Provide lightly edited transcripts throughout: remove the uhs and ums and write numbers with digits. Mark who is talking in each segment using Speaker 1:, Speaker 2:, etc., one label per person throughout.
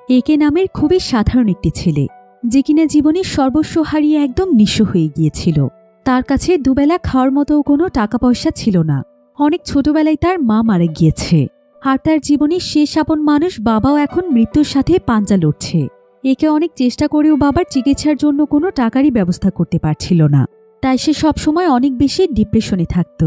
Speaker 1: একে নামের খুবই সাধারণ একটি ছেলে, যে কিনা জীবনে সর্বস্ব হারিয়ে একদম নিঃস্ব হয়ে গিয়েছিল। তার কাছে দুবেলা খাওয়ার মতো কোনো টাকা পয়সা ছিল না। অনেক ছোটবেলায় তার মা মারা গিয়েছে, আর তার জীবনের শেষ আপন মানুষ বাবাও এখন মৃত্যুর সাথে পাঞ্জা লড়ছে। একে অনেক চেষ্টা করেও বাবার চিকিৎসার জন্য কোনো টাকারই ব্যবস্থা করতে পারছিল না। তাই সে সবসময় অনেক বেশি ডিপ্রেশনে থাকত।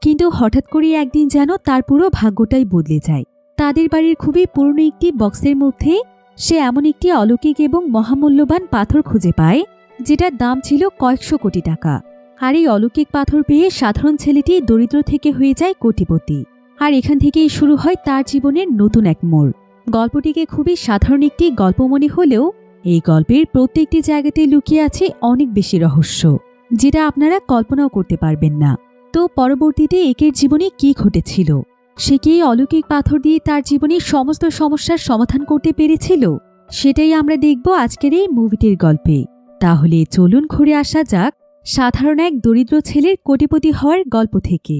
Speaker 1: কিন্তু হঠাৎ করে একদিন যেন তার পুরো ভাগ্যটাই বদলে যায়। তাদের বাড়ির খুবই পুরনো একটি বক্সের মধ্যে সে এমন একটি অলৌকিক এবং মহামূল্যবান পাথর খুঁজে পায়, যেটার দাম ছিল কয়েকশো কোটি টাকা। আর এই অলৌকিক পাথর পেয়ে সাধারণ ছেলেটি দরিদ্র থেকে হয়ে যায় কোটিপতি। আর এখান থেকেই শুরু হয় তার জীবনের নতুন এক মোড়। গল্পটিকে খুবই সাধারণ একটি গল্প মনে হলেও এই গল্পের প্রত্যেকটি জায়গাতে লুকিয়ে আছে অনেক বেশি রহস্য, যেটা আপনারা কল্পনাও করতে পারবেন না। তো পরবর্তীতে একের জীবনে কি ঘটেছিল? সে কি অলৌকিক পাথর দিয়ে তার জীবনের সমস্ত সমস্যার সমাধান করতে পেরেছিল? সেটাই আমরা দেখব আজকের এই মুভিটির গল্পে। তাহলে চলুন ঘুরে আসা যাক সাধারণ এক দরিদ্র ছেলের কোটিপতি হওয়ার গল্প থেকে।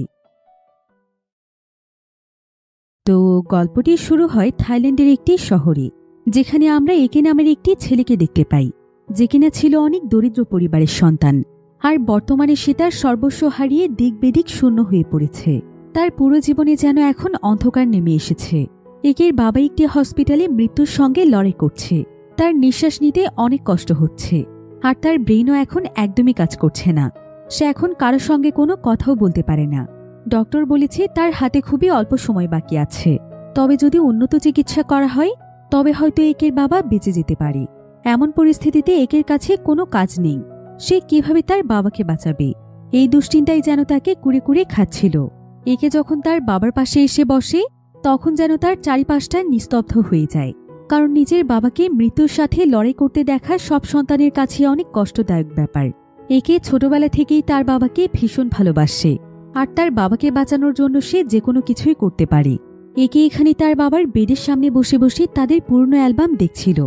Speaker 1: তো গল্পটি শুরু হয় থাইল্যান্ডের একটি শহরে, যেখানে আমরা একে নামের একটি ছেলেকে দেখতে পাই, যে কিনা ছিল অনেক দরিদ্র পরিবারের সন্তান। আর বর্তমানে সে তার সর্বস্ব হারিয়ে দিক বেদিক শূন্য হয়ে পড়েছে। তার পুরো জীবনে যেন এখন অন্ধকার নেমে এসেছে। একের বাবা একটি হসপিটালে মৃত্যুর সঙ্গে লড়াই করছে। তার নিঃশ্বাস নিতে অনেক কষ্ট হচ্ছে, আর তার ব্রেনও এখন একদমই কাজ করছে না। সে এখন কারোর সঙ্গে কোনো কথাও বলতে পারে না। ডক্টর বলেছে তার হাতে খুবই অল্প সময় বাকি আছে, তবে যদি উন্নত চিকিৎসা করা হয় তবে হয়তো একের বাবা বেঁচে যেতে পারে। এমন পরিস্থিতিতে একের কাছে কোনো কাজ নেই। সে কিভাবে তার বাবাকে বাঁচাবে, এই দুশ্চিন্তাই যেন তাকে কুড়ে কুড়ে খাচ্ছিল। একে যখন তার বাবার পাশে এসে বসে তখন যেন তার চারিপাশটা নিস্তব্ধ হয়ে যায়, কারণ নিজের বাবাকে মৃত্যুর সাথে লড়াই করতে দেখা সব সন্তানের কাছে অনেক কষ্টদায়ক ব্যাপার। একে ছোটবেলা থেকেই তার বাবাকে ভীষণ ভালোবাসে, আর তার বাবাকে বাঁচানোর জন্য সে যে কোনো কিছুই করতে পারে। একে এখানে তার বাবার বেডের সামনে বসে বসে তাদের পুরনো অ্যালবাম দেখছিল,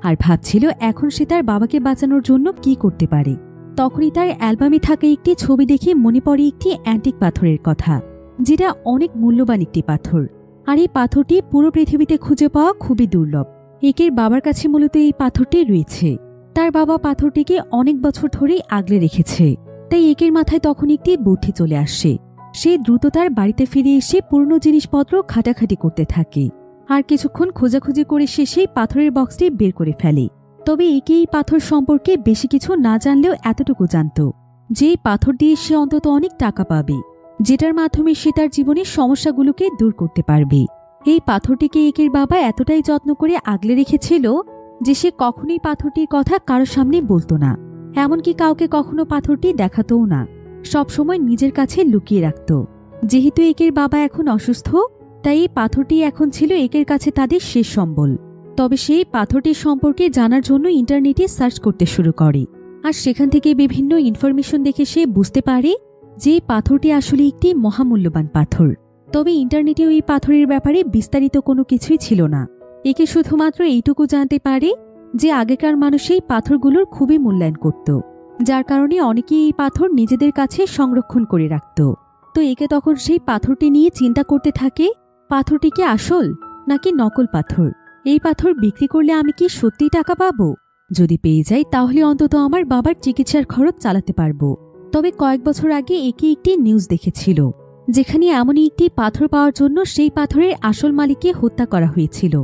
Speaker 1: আর ভাবছিল এখন সে তার বাবাকে বাঁচানোর জন্য কি করতে পারে। তখনই তার অ্যালবামে থাকা একটি ছবি দেখে মনে পড়ে একটি অ্যান্টিক পাথরের কথা, যেটা অনেক মূল্যবান একটি পাথর। আর এই পাথরটি পুরো পৃথিবীতে খুঁজে পাওয়া খুবই দুর্লভ। একের বাবার কাছে মূলত এই পাথরটি রয়েছে। তার বাবা পাথরটিকে অনেক বছর ধরেই আগলে রেখেছে। তাই একের মাথায় তখন একটি বুদ্ধি চলে আসে। সে দ্রুত তার বাড়িতে ফিরে এসে পুরনো জিনিসপত্র ঘাটাঘাটি করতে থাকে, আর কিছুক্ষণ খোঁজাখুঁজি করে সে সেই পাথরের বক্সটি বের করে ফেলে। তবে একে এই পাথর সম্পর্কে বেশি কিছু না জানলেও এতটুকু জানত যে এই পাথর দিয়ে সে অন্তত অনেক টাকা পাবে, যেটার মাধ্যমে সে তার জীবনের সমস্যাগুলোকে দূর করতে পারবে। এই পাথরটিকে একের বাবা এতটাই যত্ন করে আগলে রেখেছিল যে সে কখনোই পাথরটির কথা কারো সামনে বলতো না, এমনকি কাউকে কখনো পাথরটি দেখাতও না। সবসময় নিজের কাছে লুকিয়ে রাখত। যেহেতু একের বাবা এখন অসুস্থ, তাই এই পাথরটি এখন ছিল একের কাছে তাদের শেষ সম্বল। তবে সেই পাথরটির সম্পর্কে জানার জন্য ইন্টারনেটে সার্চ করতে শুরু করে, আর সেখান থেকে বিভিন্ন ইনফরমেশন দেখে সে বুঝতে পারে যে পাথরটি আসলে একটি মহামূল্যবান পাথর। তবে ইন্টারনেটেও এই পাথরের ব্যাপারে বিস্তারিত কোনো কিছুই ছিল না। একে শুধুমাত্র এইটুকু জানতে পারে যে আগেকার মানুষ এই পাথরগুলোর খুবই মূল্যায়ন করত, যার কারণে অনেকেই এই পাথর নিজেদের কাছে সংরক্ষণ করে রাখত। তো একে তখন সেই পাথরটি নিয়ে চিন্তা করতে থাকে, পাথরটি কি আসল নাকি নকল পাথর? এই পাথর বিক্রি করলে আমি কি সত্যিই টাকা পাবো? যদি পেয়ে যাই তাহলে অন্তত আমার বাবার চিকিৎসার খরচ চালাতে পারবো। তবে কয়েক বছর আগে একে একটি নিউজ দেখেছিল, যেখানে এমনই একটি পাথর পাওয়ার জন্য সেই পাথরের আসল মালিককে হত্যা করা হয়েছিল,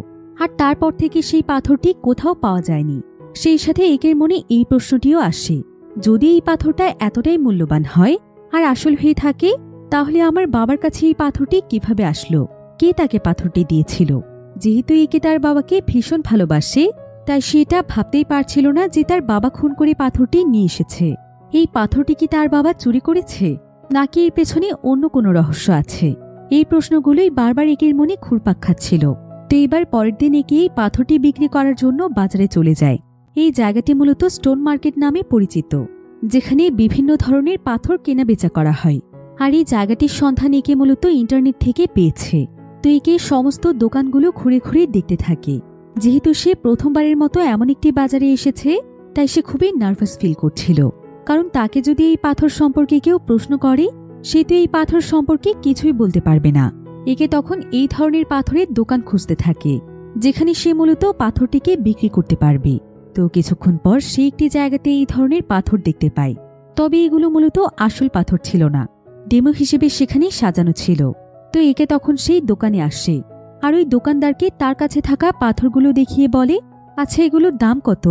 Speaker 1: আর তারপর থেকে সেই পাথরটি কোথাও পাওয়া যায়নি। সেই সাথে একের মনে এই প্রশ্নটিও আসে, যদি এই পাথরটা এতটাই মূল্যবান হয় আর আসল হয়ে থাকে, তাহলে আমার বাবার কাছে এই পাথরটি কিভাবে আসলো? কে তাকে পাথরটি দিয়েছিল? যেহেতু একে তার বাবাকে ভীষণ ভালোবাসে, তাই সেটা ভাবতেই পারছিল না যে তার বাবা খুন করে পাথরটি নিয়ে এসেছে। এই পাথরটি কি তার বাবা চুরি করেছে, নাকি এর পেছনে অন্য কোনো রহস্য আছে? এই প্রশ্নগুলোই বারবার একের মনে ঘুরপাক খাচ্ছিল। তো এবার পরের দিন একে এই পাথরটি বিক্রি করার জন্য বাজারে চলে যায়। এই জায়গাটি মূলত স্টোন মার্কেট নামে পরিচিত, যেখানে বিভিন্ন ধরনের পাথর কেনা বেচা করা হয়। আর এই জায়গাটির সন্ধান একে মূলত ইন্টারনেট থেকে পেয়েছে। তো একে সমস্ত দোকানগুলো ঘুরে ঘুরে দেখতে থাকে। যেহেতু সে প্রথমবারের মতো এমন একটি বাজারে এসেছে, তাই সে খুবই নার্ভাস ফিল করছিল, কারণ তাকে যদি এই পাথর সম্পর্কে কেউ প্রশ্ন করে, সে তো এই পাথর সম্পর্কে কিছুই বলতে পারবে না। একে তখন এই ধরনের পাথরের দোকান খুঁজতে থাকে। যেখানে সে মূলত পাথরটিকে বিক্রি করতে পারবে। তো কিছুক্ষণ পর সে একটি জায়গাতে এই ধরনের পাথর দেখতে পায়, তবে এগুলো মূলত আসল পাথর ছিল না, ডেমো হিসেবে সেখানে সাজানো ছিল। তো একে তখন সেই দোকানে আসে আর ওই দোকানদারকে তার কাছে থাকা পাথরগুলো দেখিয়ে বলে, আচ্ছা এগুলোর দাম কত?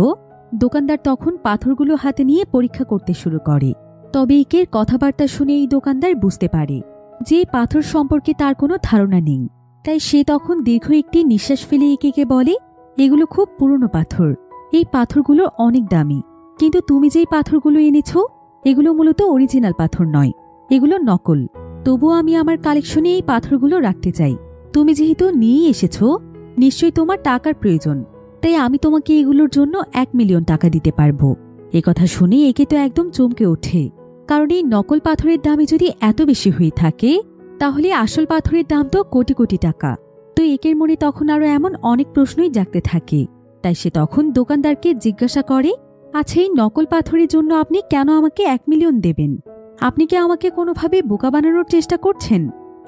Speaker 1: দোকানদার তখন পাথরগুলো হাতে নিয়ে পরীক্ষা করতে শুরু করে। তবে একের কথাবার্তা শুনে এই দোকানদার বুঝতে পারে যে পাথর সম্পর্কে তার কোনো ধারণা নেই। তাই সে তখন দীর্ঘ একটি নিঃশ্বাস ফেলে একে বলে, এগুলো খুব পুরনো পাথর, এই পাথরগুলো অনেক দামি, কিন্তু তুমি যেই পাথরগুলো এনেছ এগুলো মূলত অরিজিনাল পাথর নয়, এগুলো নকল। তবুও আমি আমার কালেকশনে এই পাথরগুলো রাখতে চাই। তুমি যেহেতু নিয়েই এসেছ, নিশ্চয়ই তোমার টাকার প্রয়োজন, তাই আমি তোমাকে এগুলোর জন্য 1 মিলিয়ন টাকা দিতে পারবো। একথা শুনে একে তো একদম চমকে ওঠে, কারণ এই নকল পাথরের দামই যদি এত বেশি হয়ে থাকে তাহলে আসল পাথরের দাম তো কোটি কোটি টাকা। তো একের মনে তখন আরো এমন অনেক প্রশ্নই জাগতে থাকে। তাই সে তখন দোকানদারকে জিজ্ঞাসা করে, আচ্ছা এই নকল পাথরের জন্য আপনি কেন আমাকে 1 মিলিয়ন দেবেন? আপনি কি আমাকে কোনোভাবে বোকা বানানোর চেষ্টা করছেন?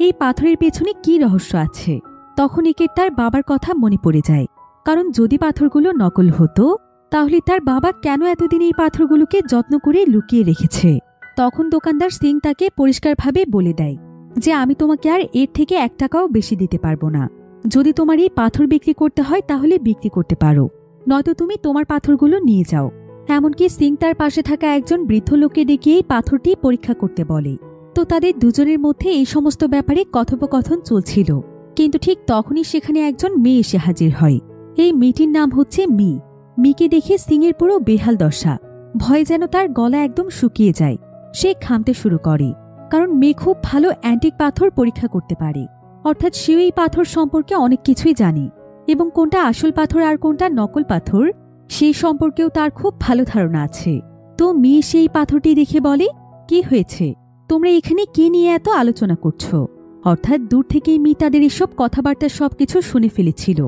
Speaker 1: এই পাথরের পেছনে কি রহস্য আছে? তখন একের তার বাবার কথা মনে পড়ে যায়, কারণ যদি পাথরগুলো নকল হতো তাহলে তার বাবা কেন এতদিন এই পাথরগুলোকে যত্ন করে লুকিয়ে রেখেছে। তখন দোকানদার সিং তাকে পরিষ্কারভাবে বলে দেয় যে আমি তোমাকে আর এর থেকে 1 টাকাও বেশি দিতে পারবো না। যদি তোমার এই পাথর বিক্রি করতে হয় তাহলে বিক্রি করতে পারো, নয়তো তুমি তোমার পাথরগুলো নিয়ে যাও। এমনকি সিং তার পাশে থাকা একজন বৃদ্ধ লোককে ডেকে এই পাথরটি পরীক্ষা করতে বলে। তো তাদের দুজনের মধ্যে এই সমস্ত ব্যাপারে কথোপকথন চলছিল, কিন্তু ঠিক তখনই সেখানে একজন মেয়ে এসে হাজির হয়। এই মেয়েটির নাম হচ্ছে মি। মিকে দেখে সিং এর পুরো বেহাল দশা, ভয়ে যেন তার গলা একদম শুকিয়ে যায়। সে ঘামতে শুরু করে, কারণ মেয়ে খুব ভালো অ্যান্টিক পাথর পরীক্ষা করতে পারে, অর্থাৎ সে এই পাথর সম্পর্কে অনেক কিছুই জানে, এবং কোনটা আসল পাথর আর কোনটা নকল পাথর সেই সম্পর্কেও তার খুব ভালো ধারণা আছে। তো মেয়ে সেই পাথরটি দেখে বলে, কি হয়েছে, তোমরা এখানে কি নিয়ে এত আলোচনা করছো? অর্থাৎ দূর থেকেই মি তাদের এসব কথাবার্তা সবকিছু শুনে ফেলেছিল,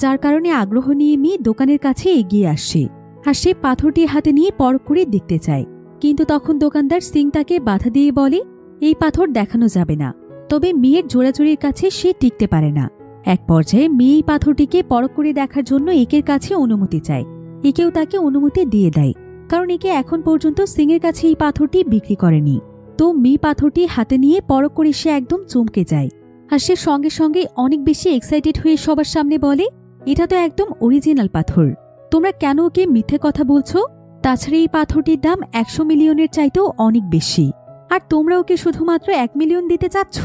Speaker 1: যার কারণে আগ্রহ নিয়ে মি দোকানের কাছে এগিয়ে আসে আর সে পাথরটি হাতে নিয়ে পরখ করে দেখতে চায়। কিন্তু তখন দোকানদার সিং তাকে বাধা দিয়ে বলে, এই পাথর দেখানো যাবে না। তবে মেয়ের জোড়াজুড়ির কাছে সে টিকতে পারে না। এক পর্যায়ে মেয়ে এই পাথরটিকে পরখ করে দেখার জন্য একের কাছে অনুমতি চায়। একেও তাকে অনুমতি দিয়ে দেয়, কারণ একে এখন পর্যন্ত সিং এর কাছে এই পাথরটি বিক্রি করেনি। তো মেয়ে পাথরটি হাতে নিয়ে পরখ করে সে একদম চমকে যায়, আর সে সঙ্গে সঙ্গে অনেক বেশি এক্সাইটেড হয়ে সবার সামনে বলে, এটা তো একদম অরিজিনাল পাথর, তোমরা কেন ওকে মিথ্যে কথা বলছো? তাছাড়া এই পাথরটির দাম 100 মিলিয়নের চাইতেও অনেক বেশি, আর তোমরা ওকে শুধুমাত্র 1 মিলিয়ন দিতে চাচ্ছ?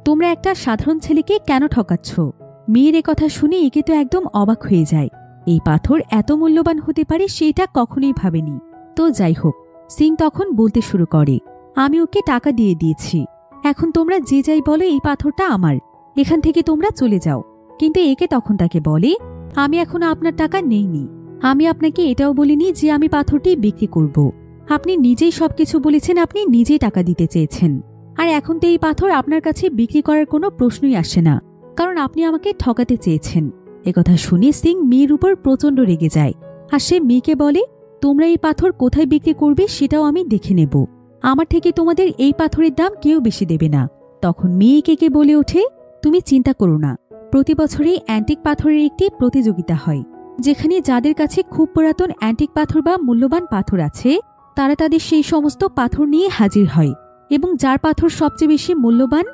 Speaker 1: তোমরা একটা সাধারণ ছেলেকে কেন ঠকাচ্ছ? মেয়ের কথা শুনে একে তো একদম অবাক হয়ে যায়। এই পাথর এত মূল্যবান হতে পারে সেটা কখনোই ভাবেনি। তো যাই হোক, সিং তখন বলতে শুরু করে, আমি ওকে টাকা দিয়ে দিয়েছি, এখন তোমরা যে যাই বলো এই পাথরটা আমার, এখান থেকে তোমরা চলে যাও। কিন্তু একে তখন তাকে বলে, আমি এখনো আপনার টাকা নেইনি, আমি আপনাকে এটাও বলিনি যে আমি পাথরটি বিক্রি করব। আপনি নিজেই সবকিছু বলেছেন, আপনি নিজেই টাকা দিতে চেয়েছেন, আর এখন তো এই পাথর আপনার কাছে বিক্রি করার কোনো প্রশ্নই আসে না, কারণ আপনি আমাকে ঠকাতে চেয়েছেন। একথা শুনে সিং মেয়ের উপর প্রচন্ড রেগে যায়, আর সে মেয়েকে বলে, তোমরা এই পাথর কোথায় বিক্রি করবে সেটাও আমি দেখে নেব, আমার থেকে তোমাদের এই পাথরের দাম কেউ বেশি দেবে না। তখন মেয়ে কে বলে ওঠে, তুমি চিন্তা করো না, প্রতি বছরই অ্যান্টিক পাথরের একটি প্রতিযোগিতা হয়, যেখানে যাদের কাছে খুব পুরাতন অ্যান্টিক পাথর বা মূল্যবান পাথর আছে তারা তাদের সেই সমস্ত পাথর নিয়ে হাজির হয়, এবং যার পাথর সবচেয়ে বেশি মূল্যবান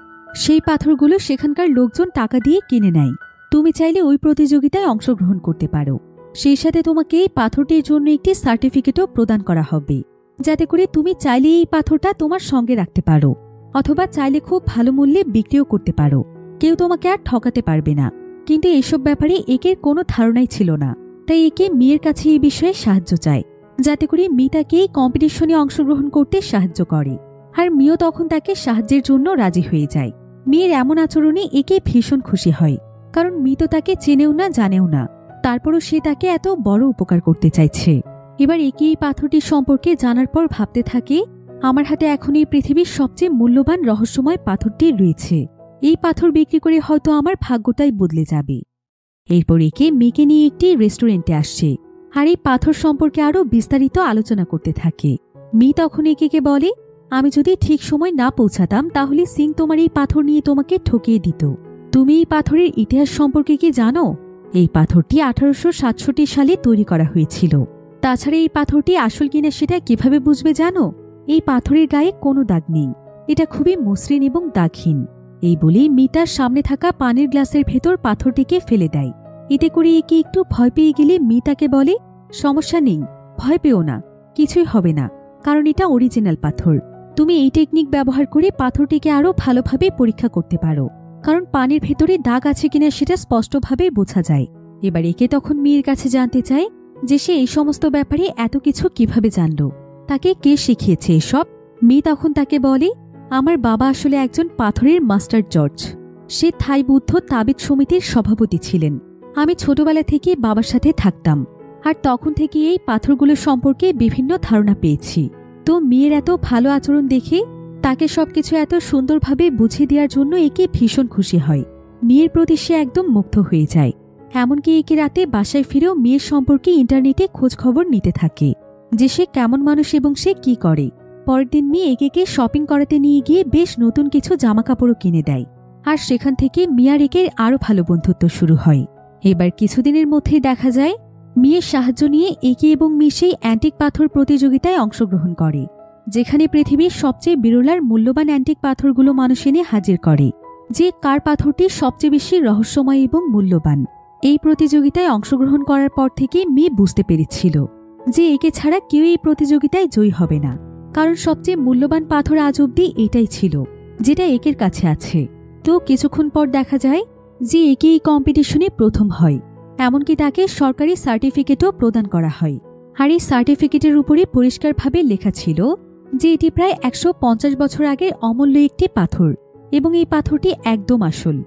Speaker 1: সেই পাথরগুলো সেখানকার লোকজন টাকা দিয়ে কিনে নেয়। তুমি চাইলে ওই প্রতিযোগিতায় অংশগ্রহণ করতে পারো, সেই সাথে তোমাকে এই পাথরটির জন্য একটি সার্টিফিকেটও প্রদান করা হবে, যাতে করে তুমি চাইলে এই পাথরটা তোমার সঙ্গে রাখতে পারো, অথবা চাইলে খুব ভালো মূল্যে বিক্রিও করতে পারো। কেউ তোমাকে আর ঠকাতে পারবে না। কিন্তু এইসব ব্যাপারে একের কোনো ধারণাই ছিল না, তাই একে মেয়ের কাছে এই বিষয়ে সাহায্য চায়, যাতে করে মি তাকে এই কম্পিটিশনে অংশগ্রহণ করতে সাহায্য করে। আর মিও তখন তাকে সাহায্যের জন্য রাজি হয়ে যায়। মেয়ের এমন আচরণে একে ভীষণ খুশি হয়, কারণ মি তো তাকে চেনেও না জানেও না, তারপরও সে তাকে এত বড় উপকার করতে চাইছে। এবার একে এই পাথরটির সম্পর্কে জানার পর ভাবতে থাকে, আমার হাতে এখন এই পৃথিবীর সবচেয়ে মূল্যবান রহস্যময় পাথরটি রয়েছে, এই পাথর বিক্রি করে হয়তো আমার ভাগ্যটাই বদলে যাবে। এরপর একে মেয়েকে নিয়ে একটি রেস্টুরেন্টে আসছে, আর এই পাথর সম্পর্কে আরো বিস্তারিত আলোচনা করতে থাকে। মি তখন একে বলে, আমি যদি ঠিক সময় না পৌঁছাতাম তাহলে সিং তোমার এই পাথর নিয়ে তোমাকে ঠকিয়ে দিত। তুমি এই পাথরের ইতিহাস সম্পর্কে কি জানো? এই পাথরটি 1867 সালে তৈরি করা হয়েছিল। তাছাড়া এই পাথরটি আসল কিনা সেটা কিভাবে বুঝবে জানো? এই পাথরের গায়ে কোনো দাগ নেই, এটা খুবই মসৃণ এবং দাগহীন। এই বলেই মিতার সামনে থাকা পানির গ্লাসের ভেতর পাথরটিকে ফেলে দেয়। এতে করে একে একটু ভয় পেয়ে গেলে মিতাকে বলে, সমস্যা নেই, ভয় পেও না, কিছুই হবে না, কারণ এটা অরিজিনাল পাথর। তুমি এই টেকনিক ব্যবহার করে পাথরটিকে আরও ভালোভাবে পরীক্ষা করতে পারো, কারণ পানির ভেতরে দাগ আছে কিনা সেটা স্পষ্টভাবে বোঝা যায়। এবার একে তখন মেয়ের কাছে জানতে চায় যে সে এই সমস্ত ব্যাপারে এত কিছু কিভাবে জানল, তাকে কে শিখিয়েছে এসব। মেয়ে তখন তাকে বলে, আমার বাবা আসলে একজন পাথরের মাস্টার জর্জ। সে থাই বুদ্ধ তাবিজ সমিতির সভাপতি ছিলেন। আমি ছোটবেলা থেকে বাবার সাথে থাকতাম, আর তখন থেকে এই পাথরগুলো সম্পর্কে বিভিন্ন ধারণা পেয়েছি। তো মেয়ের এত ভালো আচরণ দেখে তাকে সবকিছু এত সুন্দরভাবে বুঝিয়ে দেওয়ার জন্য একে ভীষণ খুশি হয়। মেয়ের প্রতি সে একদম মুগ্ধ হয়ে যায়। এমনকি একে রাতে বাসায় ফিরেও মেয়ের সম্পর্কে ইন্টারনেটে খোঁজ খবর নিতে থাকে, যে সে কেমন মানুষ এবং সে কি করে। পরের দিন মেয়ে একে শপিং করাতে নিয়ে গিয়ে বেশ নতুন কিছু জামাকাপড়ও কিনে দেয়, আর সেখান থেকে মিয়ার একের আরও ভালো বন্ধুত্ব শুরু হয়। এবার কিছুদিনের মধ্যেই দেখা যায় মেয়ের সাহায্য নিয়ে একে এবং মেয়ে সেই অ্যান্টিক পাথর প্রতিযোগিতায় অংশগ্রহণ করে, যেখানে পৃথিবীর সবচেয়ে বিরল আর মূল্যবান অ্যান্টিক পাথরগুলো মানুষ এনে হাজির করে, যে কার পাথরটি সবচেয়ে বেশি রহস্যময় এবং মূল্যবান। এই প্রতিযোগিতায় অংশগ্রহণ করার পর থেকে মেয়ে বুঝতে পেরেছিল যে একে ছাড়া কেউ এই প্রতিযোগিতায় জয়ী হবে না, কারণ সবচেয়ে মূল্যবান পাথর আজ অব্দি এটাই ছিল যেটা একের কাছে আছে। তো কিছুক্ষণ পর দেখা যায় যে একে এই কম্পিটিশনে প্রথম হয়, এমনকি তাকে সরকারি সার্টিফিকেটও প্রদান করা হয়। আর এই সার্টিফিকেটের উপরে পরিষ্কারভাবে লেখা ছিল যে এটি প্রায় 150 বছর আগের অমূল্য একটি পাথর, এবং এই পাথরটি একদম আসল,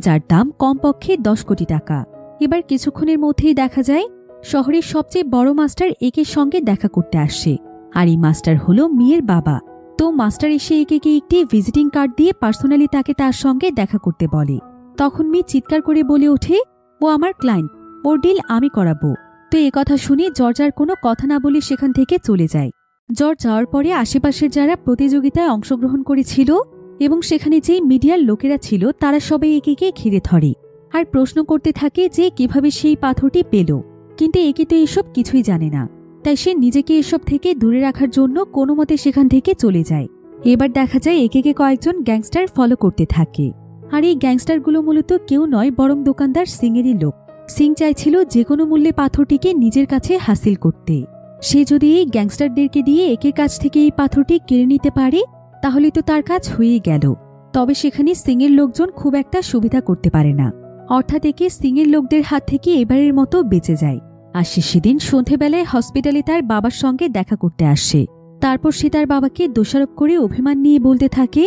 Speaker 1: যার দাম কমপক্ষে 10 কোটি টাকা। এবার কিছুক্ষণের মধ্যেই দেখা যায় শহরের সবচেয়ে বড় মাস্টার একের সঙ্গে দেখা করতে আসে, আর এই মাস্টার হলো মেয়ের বাবা। তো মাস্টার এসে একে একটি ভিজিটিং কার্ড দিয়ে পার্সোনালি তাকে তার সঙ্গে দেখা করতে বলে। তখন মেয়ে চিৎকার করে বলে ওঠে, ও আমার ক্লায়েন্ট, ওর ডিল আমি করাবো। তো কথা শুনে জর্জ আর কোনো কথা না বলে সেখান থেকে চলে যায়। জর্জ যাওয়ার পরে আশেপাশের যারা প্রতিযোগিতায় অংশগ্রহণ করেছিল এবং সেখানে যে মিডিয়ার লোকেরা ছিল তারা সবাই একে ঘিরে ধরে আর প্রশ্ন করতে থাকে যে কিভাবে সেই পাথরটি পেল। কিন্তু একে তো এসব কিছুই জানে না, তাই সে নিজেকে এসব থেকে দূরে রাখার জন্য কোনো মতে সেখান থেকে চলে যায়। এবার দেখা যায় একে কয়েকজন গ্যাংস্টার ফলো করতে থাকে, আর এই গ্যাংস্টারগুলো মূলত কেউ নয় বরং দোকানদার সিংয়েরই লোক। সিং চাইছিল যে কোনো মূল্যে পাথরটিকে নিজের কাছে হাসিল করতে। সে যদি এই গ্যাংস্টারদেরকে দিয়ে একের কাছ থেকে এই পাথরটি কেড়ে নিতে পারে তাহলে তো তার কাজ হয়ে গেল। তবে সেখানে সিংয়ের লোকজন খুব একটা সুবিধা করতে পারে না, অর্থাৎ একে সিংয়ের লোকদের হাত থেকে এবারের মতো বেঁচে যায়। আর সে সেদিন সন্ধেবেলায় হসপিটালে তার বাবার সঙ্গে দেখা করতে আসে। তারপর সে তার বাবাকে দোষারোপ করে অভিমান নিয়ে বলতে থাকে,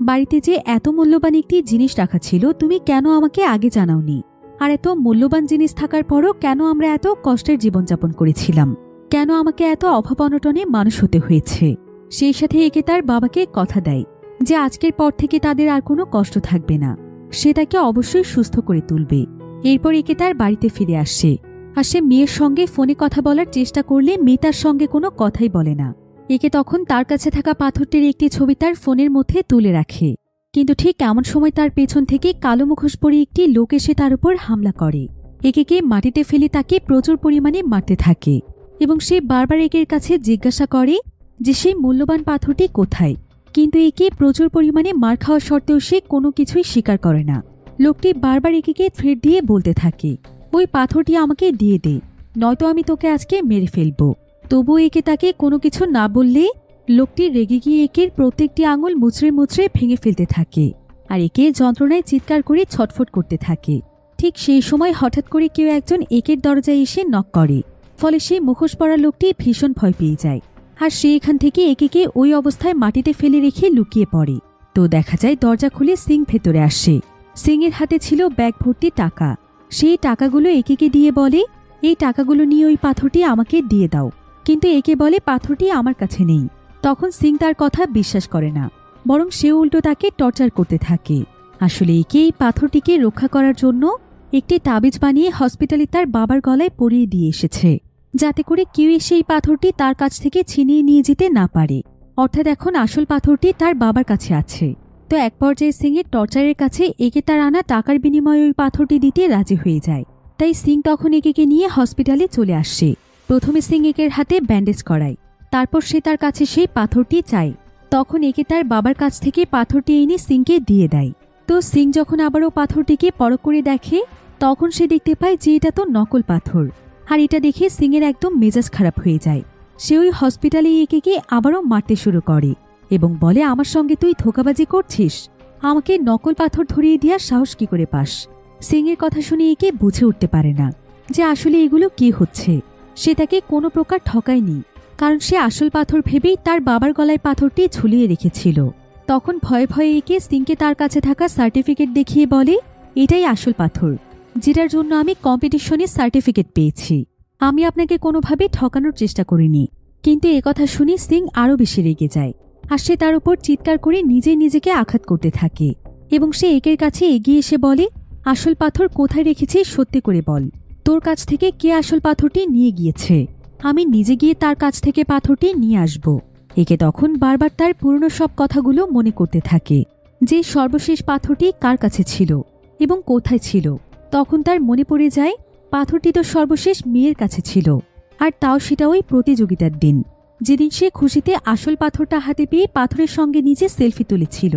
Speaker 1: বাড়িতে যে এত মূল্যবান একটি জিনিস রাখা ছিল তুমি কেন আমাকে আগে জানাওনি? আর এত মূল্যবান জিনিস থাকার পরও কেন আমরা এত কষ্টের জীবনযাপন করেছিলাম? কেন আমাকে এত অভাব অনটনে মানুষ হতে হয়েছে? সেই সাথে একে তার বাবাকে কথা দেয় যে আজকের পর থেকে তাদের আর কোনো কষ্ট থাকবে না, সে তাকে অবশ্যই সুস্থ করে তুলবে। এরপর একে তার বাড়িতে ফিরে আসে, আর সে মেয়ের সঙ্গে ফোনে কথা বলার চেষ্টা করলে মেয়ে তার সঙ্গে কোনো কথাই বলে না। একে তখন তার কাছে থাকা পাথরটির একটি ছবি তার ফোনের মধ্যে তুলে রাখে, কিন্তু ঠিক এমন সময় তার পেছন থেকে কালো মুখোশ পরে একটি লোক এসে তার উপর হামলা করে। একে মাটিতে ফেলে তাকে প্রচুর পরিমাণে মারতে থাকে, এবং সে বারবার একের কাছে জিজ্ঞাসা করে যে সেই মূল্যবান পাথরটি কোথায়। কিন্তু একে প্রচুর পরিমাণে মার খাওয়া সত্ত্বেও সে কোনো কিছুই স্বীকার করে না। লোকটি বারবার একে থ্রেট দিয়ে বলতে থাকে, ওই পাথরটি আমাকে দিয়ে দে, নয়তো আমি তোকে আজকে মেরে ফেলবো। তবু একে তাকে কোনো কিছু না বললে লোকটি রেগে গিয়ে একের প্রত্যেকটি আঙুল মুচড়ে মুচড়ে ভেঙে ফেলতে থাকে, আর একে যন্ত্রণায় চিৎকার করে ছটফট করতে থাকে। ঠিক সেই সময় হঠাৎ করে কেউ একজন একের দরজায় এসে নক করে, ফলে সেই মুখোশ পরা লোকটি ভীষণ ভয় পেয়ে যায়, আর সে এখান থেকে একে ওই অবস্থায় মাটিতে ফেলে রেখে লুকিয়ে পড়ে। তো দেখা যায় দরজা খুলে সিং ভেতরে আসে। সিংয়ের হাতে ছিল ব্যাগ ভর্তি টাকা। সেই টাকাগুলো একে দিয়ে বলে, এই টাকাগুলো নিয়ে ওই পাথরটি আমাকে দিয়ে দাও। কিন্তু একে বলে পাথরটি আমার কাছে নেই। তখন সিং তার কথা বিশ্বাস করে না, বরং সে উল্টো তাকে টর্চার করতে থাকে। আসলে একে এই পাথরটিকে রক্ষা করার জন্য একটি তাবিজ বানিয়ে হসপিটালে তার বাবার গলায় পরিয়ে দিয়ে এসেছে, যাতে করে কেউ এসে এই পাথরটি তার কাছ থেকে ছিনিয়ে নিয়ে যেতে না পারে। অর্থাৎ এখন আসল পাথরটি তার বাবার কাছে আছে। তো এক পর্যায়ে সিংয়ের টর্চারের কাছে একে তার আনা টাকার বিনিময়ে ওই পাথরটি দিতে রাজি হয়ে যায়। তাই সিং তখন একে নিয়ে হসপিটালে চলে আসে। প্রথমে সিং একের হাতে ব্যান্ডেজ করায়, তারপর সে তার কাছে সেই পাথরটি চায়। তখন একে তার বাবার কাছ থেকে পাথরটি এনে সিংকে দিয়ে দেয়। তো সিং যখন আবারও পাথরটিকে পরখ করে দেখে, তখন সে দেখতে পায় যে এটা তো নকল পাথর। আর এটা দেখে সিংয়ের একদম মেজাজ খারাপ হয়ে যায়। সে ওই হসপিটালে একে আবারও মারতে শুরু করে এবং বলে, আমার সঙ্গে তুই ধোঁকাবাজি করছিস, আমাকে নকল পাথর ধরিয়ে দেওয়ার সাহস কি করে পাস? সিংয়ের কথা শুনে একে বুঝে উঠতে পারে না যে আসলে এগুলো কি হচ্ছে। সে তাকে কোনো প্রকার ঠকায়নি, কারণ সে আসল পাথর ভেবেই তার বাবার গলায় পাথরটি ঝুলিয়ে রেখেছিল। তখন ভয়ে ভয়ে একে সিংকে তার কাছে থাকা সার্টিফিকেট দেখিয়ে বলে, এটাই আসল পাথর, যেটার জন্য আমি কম্পিটিশনে সার্টিফিকেট পেয়েছি। আমি আপনাকে কোনোভাবে ঠকানোর চেষ্টা করিনি। কিন্তু একথা শুনে সিং আরও বেশি রেগে যায় আর সে তার উপর চিৎকার করে নিজেকে আঘাত করতে থাকে এবং সে একের কাছে এগিয়ে এসে বলে, আসল পাথর কোথায় রেখেছিস সত্যি করে বল। তোর কাছ থেকে কে আসল পাথরটি নিয়ে গিয়েছে? আমি নিজে গিয়ে তার কাছ থেকে পাথরটি নিয়ে আসব। একে তখন বারবার তার পুরনো সব কথাগুলো মনে করতে থাকে, যে সর্বশেষ পাথরটি কার কাছে ছিল এবং কোথায় ছিল। তখন তার মনে পড়ে যায় পাথরটি তো সর্বশেষ মেয়ের কাছে ছিল, আর তাও সেটা ওই প্রতিযোগিতার দিন, যেদিন সে খুশিতে আসল পাথরটা হাতে পেয়ে পাথরের সঙ্গে নিজে সেলফি তুলেছিল।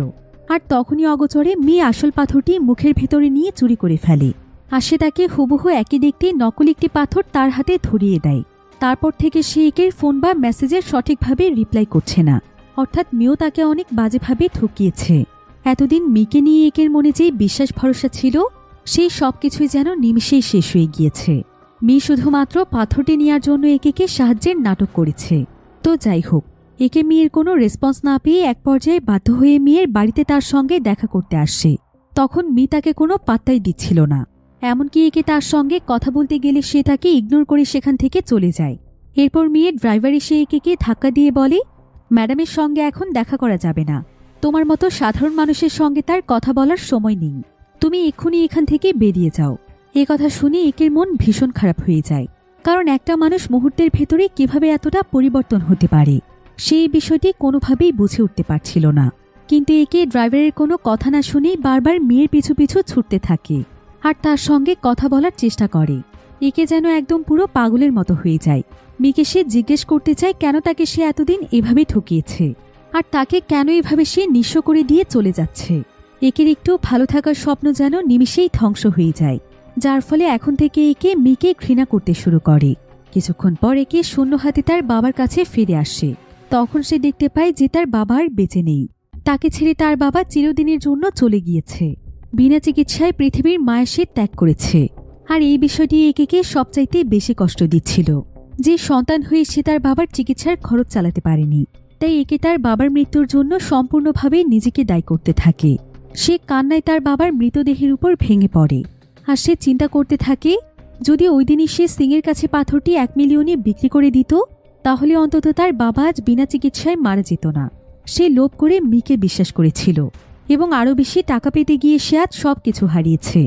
Speaker 1: আর তখনই অগোচরে মেয়ে আসল পাথরটি মুখের ভেতরে নিয়ে চুরি করে ফেলে। আর সে তাকে হুবহু একই দেখতে নকল একটি পাথর তার হাতে ধরিয়ে দেয়। তারপর থেকে সে একের ফোন বা মেসেজের সঠিকভাবে রিপ্লাই করছে না, অর্থাৎ মেয়েও তাকে অনেক বাজেভাবে ঠকিয়েছে। এতদিন মেয়েকে নিয়ে একের মনে যে বিশ্বাস ভরসা ছিল, সেই সব কিছুই যেন নিমিষেই শেষ হয়ে গিয়েছে। মেয়ে শুধুমাত্র পাথরটি নেওয়ার জন্য একে সাহায্যের নাটক করেছে। তো যাই হোক, একে মেয়ের কোনো রেসপন্স না পেয়ে এক পর্যায়ে বাধ্য হয়ে মেয়ের বাড়িতে তার সঙ্গে দেখা করতে আসে। তখন মেয়ে তাকে কোনো পাত্তাই দিচ্ছিল না, এমনকি একে তার সঙ্গে কথা বলতে গেলে সে তাকে ইগনোর করে সেখান থেকে চলে যায়। এরপর মেয়ের ড্রাইভার এসে একে ধাক্কা দিয়ে বলে, ম্যাডামের সঙ্গে এখন দেখা করা যাবে না, তোমার মতো সাধারণ মানুষের সঙ্গে তার কথা বলার সময় নেই, তুমি এক্ষুনি এখান থেকে বেরিয়ে যাও। এ কথা শুনে একের মন ভীষণ খারাপ হয়ে যায়, কারণ একটা মানুষ মুহূর্তের ভেতরে কিভাবে এতটা পরিবর্তন হতে পারে সেই বিষয়টি কোনোভাবেই বুঝে উঠতে পারছিল না। কিন্তু একে ড্রাইভারের কোনো কথা না শুনেই বারবার মেয়ের পিছু পিছু ছুটতে থাকে আর তার সঙ্গে কথা বলার চেষ্টা করে। একে যেন একদম পুরো পাগলের মতো হয়ে যায়। মেয়েকে সে জিজ্ঞেস করতে চায় কেন তাকে সে এতদিন এভাবে ঠকিয়েছে আর তাকে কেন এভাবে সে নিঃস্ব করে দিয়ে চলে যাচ্ছে। একের একটু ভালো থাকার স্বপ্ন যেন নিমিষেই ধ্বংস হয়ে যায়, যার ফলে এখন থেকে একে মেয়েকে ঘৃণা করতে শুরু করে। কিছুক্ষণ পর একে শূন্য হাতে তার বাবার কাছে ফিরে আসে। তখন সে দেখতে পায় যে তার বাবা আর বেঁচে নেই। তাকে ছেড়ে তার বাবা চিরদিনের জন্য চলে গিয়েছে। বিনা চিকিৎসায় পৃথিবীর মায়া সে ত্যাগ করেছে। আর এই বিষয়টি একে সবচাইতে বেশি কষ্ট দিচ্ছিল, যে সন্তান হয়ে সে তার বাবার চিকিৎসার খরচ চালাতে পারেনি। তাই একে তার বাবার মৃত্যুর জন্য সম্পূর্ণভাবে নিজেকে দায়ী করতে থাকে। সে কান্নায় তার বাবার মৃতদেহের উপর ভেঙে পড়ে আর সে চিন্তা করতে থাকে, যদি ওই দিনই সে সিংয়ের কাছে পাথরটি 1 মিলিয়নে বিক্রি করে দিত, তাহলে অন্তত তার বাবা আজ বিনা চিকিৎসায় মারা যেত না। সে লোভ করে মেয়েকে বিশ্বাস করেছিল এবং আরও বেশি টাকা পেতে গিয়ে সে আজ সবকিছু হারিয়েছে।